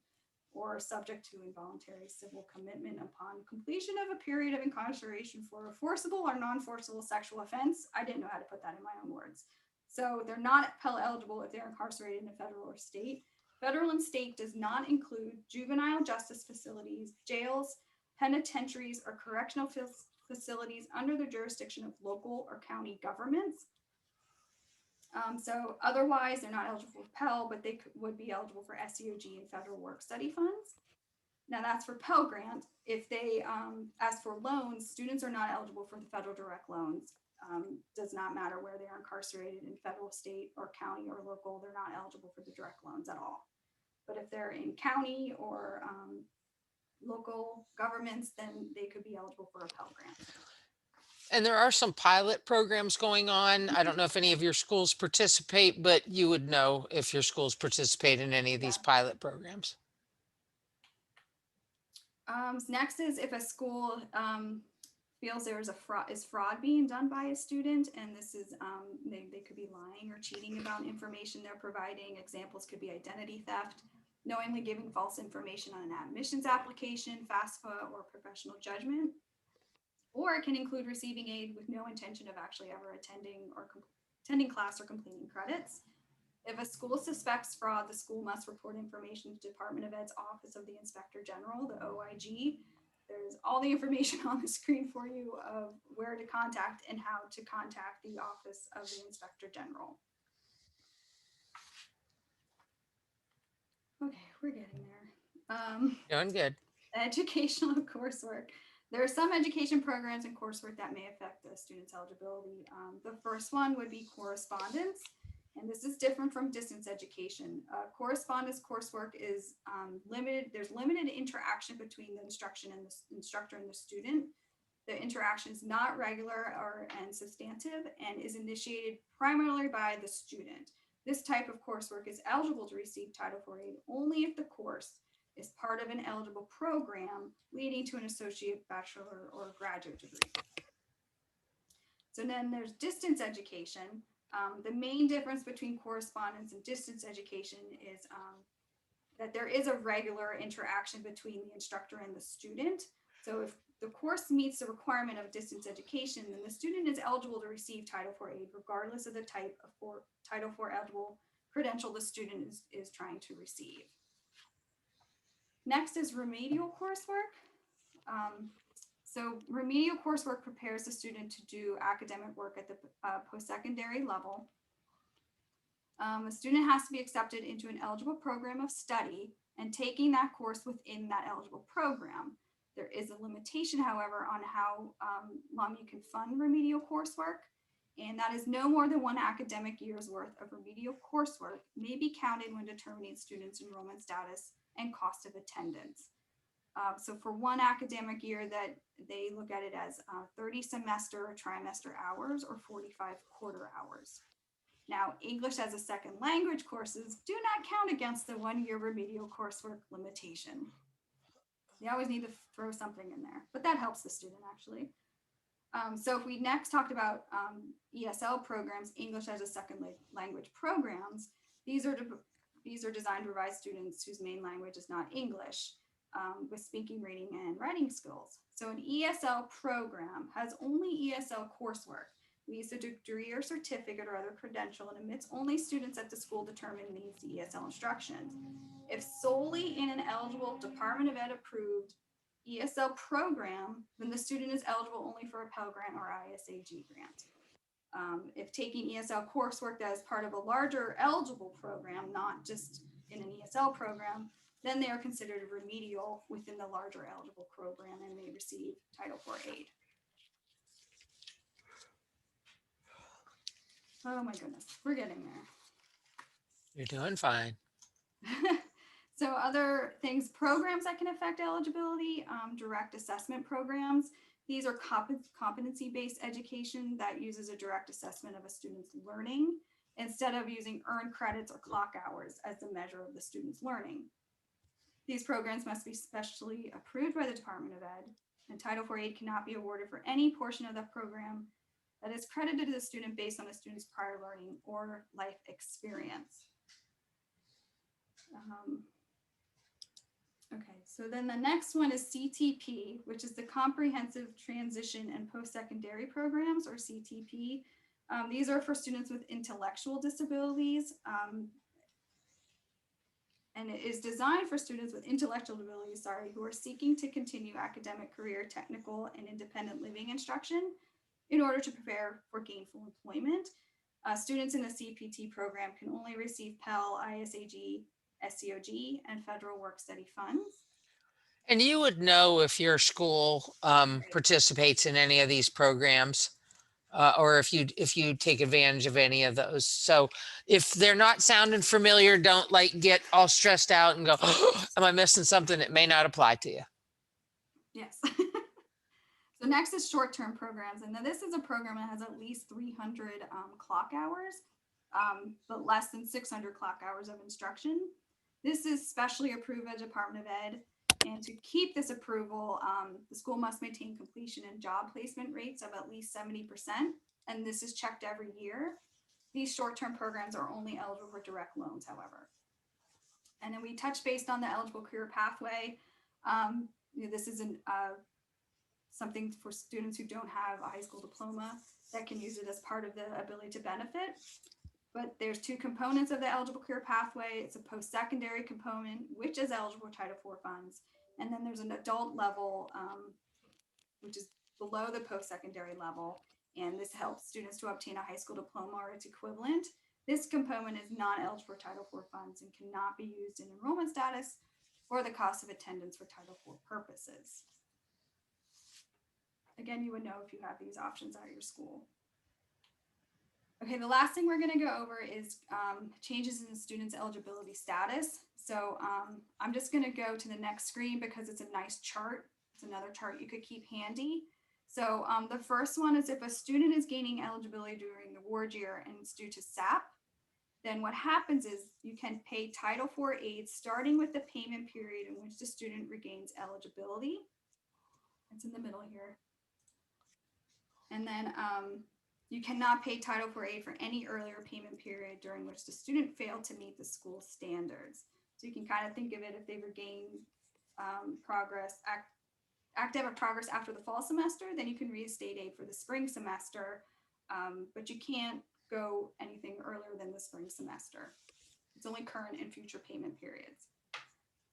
or subject to involuntary civil commitment upon completion of a period of incarceration for a forcible or non-forcible sexual offense. I didn't know how to put that in my own words. So they're not Pell eligible if they're incarcerated in a federal or state. Federal and state does not include juvenile justice facilities, jails, penitentiaries, or correctional facilities under the jurisdiction of local or county governments. So otherwise, they're not eligible for Pell, but they would be eligible for SEOG and federal work study funds. Now that's for Pell Grant. If they, as for loans, students are not eligible for the federal direct loans. Does not matter where they are incarcerated in federal, state, or county or local, they're not eligible for the direct loans at all. But if they're in county or local governments, then they could be eligible for a Pell Grant. And there are some pilot programs going on. I don't know if any of your schools participate, but you would know if your schools participate in any of these pilot programs. Next is if a school feels there is fraud being done by a student, and this is they could be lying or cheating about information they're providing. Examples could be identity theft, knowingly giving false information on an admissions application, FAFSA, or professional judgment. Or it can include receiving aid with no intention of actually ever attending class or completing credits. If a school suspects fraud, the school must report information to Department of Ed's Office of the Inspector General, the OIG. There's all the information on the screen for you of where to contact and how to contact the Office of the Inspector General. Okay, we're getting there. Doing good. Educational coursework. There are some education programs and coursework that may affect the student's eligibility. The first one would be correspondence, and this is different from distance education. Correspondence coursework is limited. There's limited interaction between the instructor and the student. The interaction is not regular and substantive and is initiated primarily by the student. This type of coursework is eligible to receive Title IV aid only if the course is part of an eligible program leading to an associate, bachelor, or graduate degree. So then there's distance education. The main difference between correspondence and distance education is that there is a regular interaction between the instructor and the student. So if the course meets the requirement of distance education, then the student is eligible to receive Title IV aid regardless of the type of Title IV eligible credential the student is trying to receive. Next is remedial coursework. So remedial coursework prepares the student to do academic work at the post-secondary level. A student has to be accepted into an eligible program of study and taking that course within that eligible program. There is a limitation, however, on how long you can fund remedial coursework, and that is no more than one academic year's worth of remedial coursework may be counted when determining students' enrollment status and cost of attendance. So for one academic year, that they look at it as 30 semester or trimester hours or 45 quarter hours. Now, English as a second language courses do not count against the 1 year remedial coursework limitation. They always need to throw something in there, but that helps the student actually. So if we next talked about ESL programs, English as a second language programs, these are designed to provide students whose main language is not English with speaking, reading, and writing skills. So an ESL program has only ESL coursework. We use a degree or certificate or other credential and admits only students at the school determined needs the ESL instructions. If solely in an eligible Department of Ed approved ESL program, then the student is eligible only for a Pell Grant or ISAG grant. If taking ESL coursework that is part of a larger eligible program, not just in an ESL program, then they are considered remedial within the larger eligible program and may receive Title IV aid. Oh my goodness, we're getting there. You're doing fine. So other things, programs that can affect eligibility, direct assessment programs. These are competency-based education that uses a direct assessment of a student's learning instead of using earned credits or clock hours as the measure of the student's learning. These programs must be specially approved by the Department of Ed, and Title IV aid cannot be awarded for any portion of the program that is credited to the student based on the student's prior learning or life experience. Okay, so then the next one is CTP, which is the Comprehensive Transition and Post-Secondary Programs, or CTP. These are for students with intellectual disabilities, and it is designed for students with intellectual disabilities, who are seeking to continue academic, career, technical, and independent living instruction in order to prepare for gainful employment. Students in the CPT program can only receive Pell, ISAG, SCOG, and federal work study funds. And you would know if your school participates in any of these programs, or if you take advantage of any of those. So if they're not sounding familiar, don't like get all stressed out and go, oh, am I missing something that may not apply to you? Yes. So next is short-term programs. And then this is a program that has at least 300 clock hours, but less than 600 clock hours of instruction. This is specially approved by the Department of Ed. And to keep this approval, the school must maintain completion and job placement rates of at least 70%. And this is checked every year. These short-term programs are only eligible for direct loans, however. And then we touch based on the eligible career pathway. This is something for students who don't have a high school diploma that can use it as part of the ability to benefit. But there's two components of the eligible career pathway. It's a post-secondary component, which is eligible for Title IV funds. And then there's an adult level, which is below the post-secondary level. And this helps students to obtain a high school diploma or its equivalent. This component is not eligible for Title IV funds and cannot be used in enrollment status or the cost of attendance for Title IV purposes. Again, you would know if you have these options at your school. Okay, the last thing we're going to go over is changes in the student's eligibility status. So I'm just going to go to the next screen because it's a nice chart. It's another chart you could keep handy. So the first one is if a student is gaining eligibility during the award year and it's due to SAP, then what happens is you can pay Title IV aid starting with the payment period in which the student regains eligibility. It's in the middle here. And then you cannot pay Title IV aid for any earlier payment period during which the student failed to meet the school standards. So you can kind of think of it if they regain academic progress after the fall semester, then you can reinstate aid for the spring semester, but you can't go anything earlier than the spring semester. It's only current and future payment periods.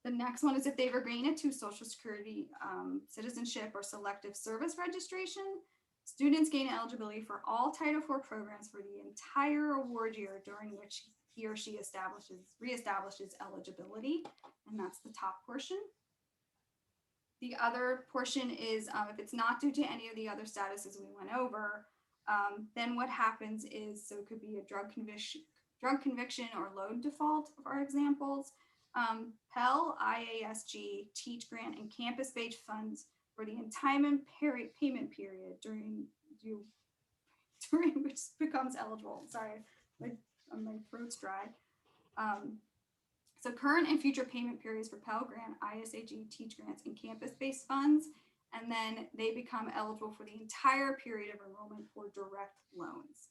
The next one is if they regain it to Social Security citizenship or selective service registration, students gain eligibility for all Title IV programs for the entire award year during which he or she reestablishes eligibility, and that's the top portion. The other portion is if it's not due to any of the other statuses we went over, then what happens is, so it could be a drug conviction or loan default, for examples. Pell, IASG, Teach Grant, and campus-based funds for the entire payment period during which becomes eligible. Sorry, my throat's dry. So current and future payment periods for Pell Grant, ISAG, Teach Grants, and campus-based funds, and then they become eligible for the entire period of enrollment for direct loans.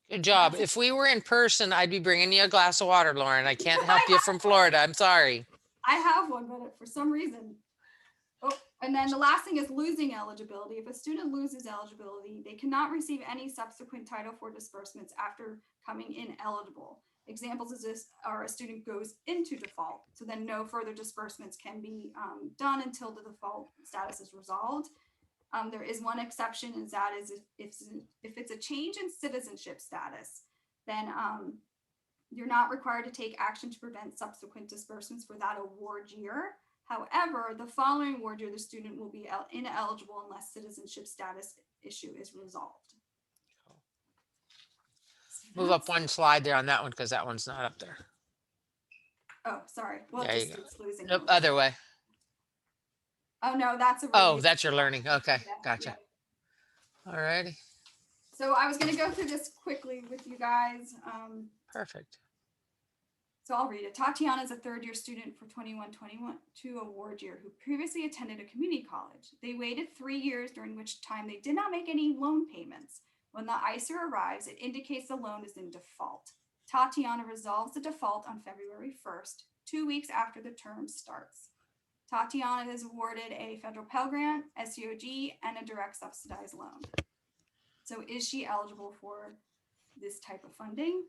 Good job. If we were in person, I'd be bringing you a glass of water, Lauren. I can't help you from Florida. I'm sorry. I have one, but for some reason. Oh, and then the last thing is losing eligibility. If a student loses eligibility, they cannot receive any subsequent Title IV disbursements after coming ineligible. Examples of this are a student goes into default, so then no further disbursements can be done until the default status is resolved. There is one exception, and that is if it's a change in citizenship status, then you're not required to take action to prevent subsequent disbursements for that award year. However, the following award year, the student will be ineligible unless citizenship status issue is resolved. Move up one slide there on that one because that one's not up there. Oh, sorry. Well, There you just go. it's losing. Nope, other way. Oh no, that's a. Oh, release. that's your learning. Okay, Yeah, gotcha. yeah. All righty. So I was going to go through this quickly with you guys. Perfect. So I'll read it. Tatiana is a third-year student for 21-22 award year who previously attended a community college. They waited 3 years, during which time they did not make any loan payments. When the ICER arrives, it indicates the loan is in default. Tatiana resolves the default on February 1st, 2 weeks after the term starts. Tatiana is awarded a federal Pell Grant, SEOG, and a direct subsidized loan. So is she eligible for this type of funding?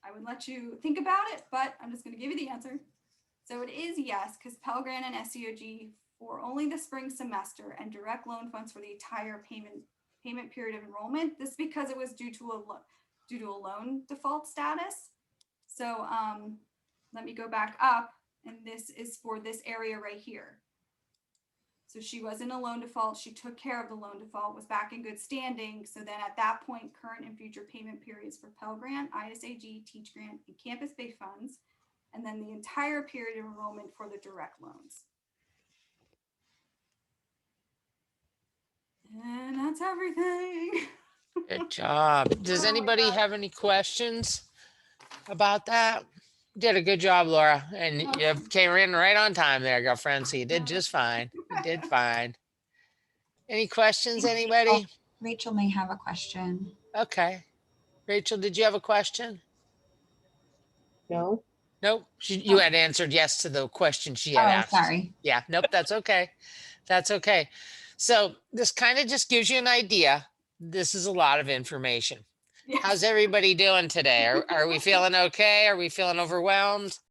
I would let you think about it, but I'm just going to give you the answer. So it is yes, because Pell Grant and SEOG for only the spring semester and direct loan funds for the entire payment period of enrollment. This is because it was due to a loan default status. So let me go back up, and this is for this area right here. So she was in a loan default. She took care of the loan default, was back in good standing. So then at that point, current and future payment periods for Pell Grant, ISAG, Teach Grant, and campus-based funds, and then the entire period of enrollment for the direct loans. And that's everything. Good job. Does Oh my anybody God. have any questions about that? Did a good job, Laura. And you came in right on time there, girlfriend. So you did just fine. You did fine. Any questions, anybody? Rachel may have a question. Okay. Rachel, did you have a question? No. Nope. You had answered yes to the question she had Oh, asked. sorry. Yeah, nope, that's okay. That's okay. So this kind of just gives you an idea. This is a lot of information. Yes. How's everybody doing today? Are we feeling okay? Are we feeling overwhelmed?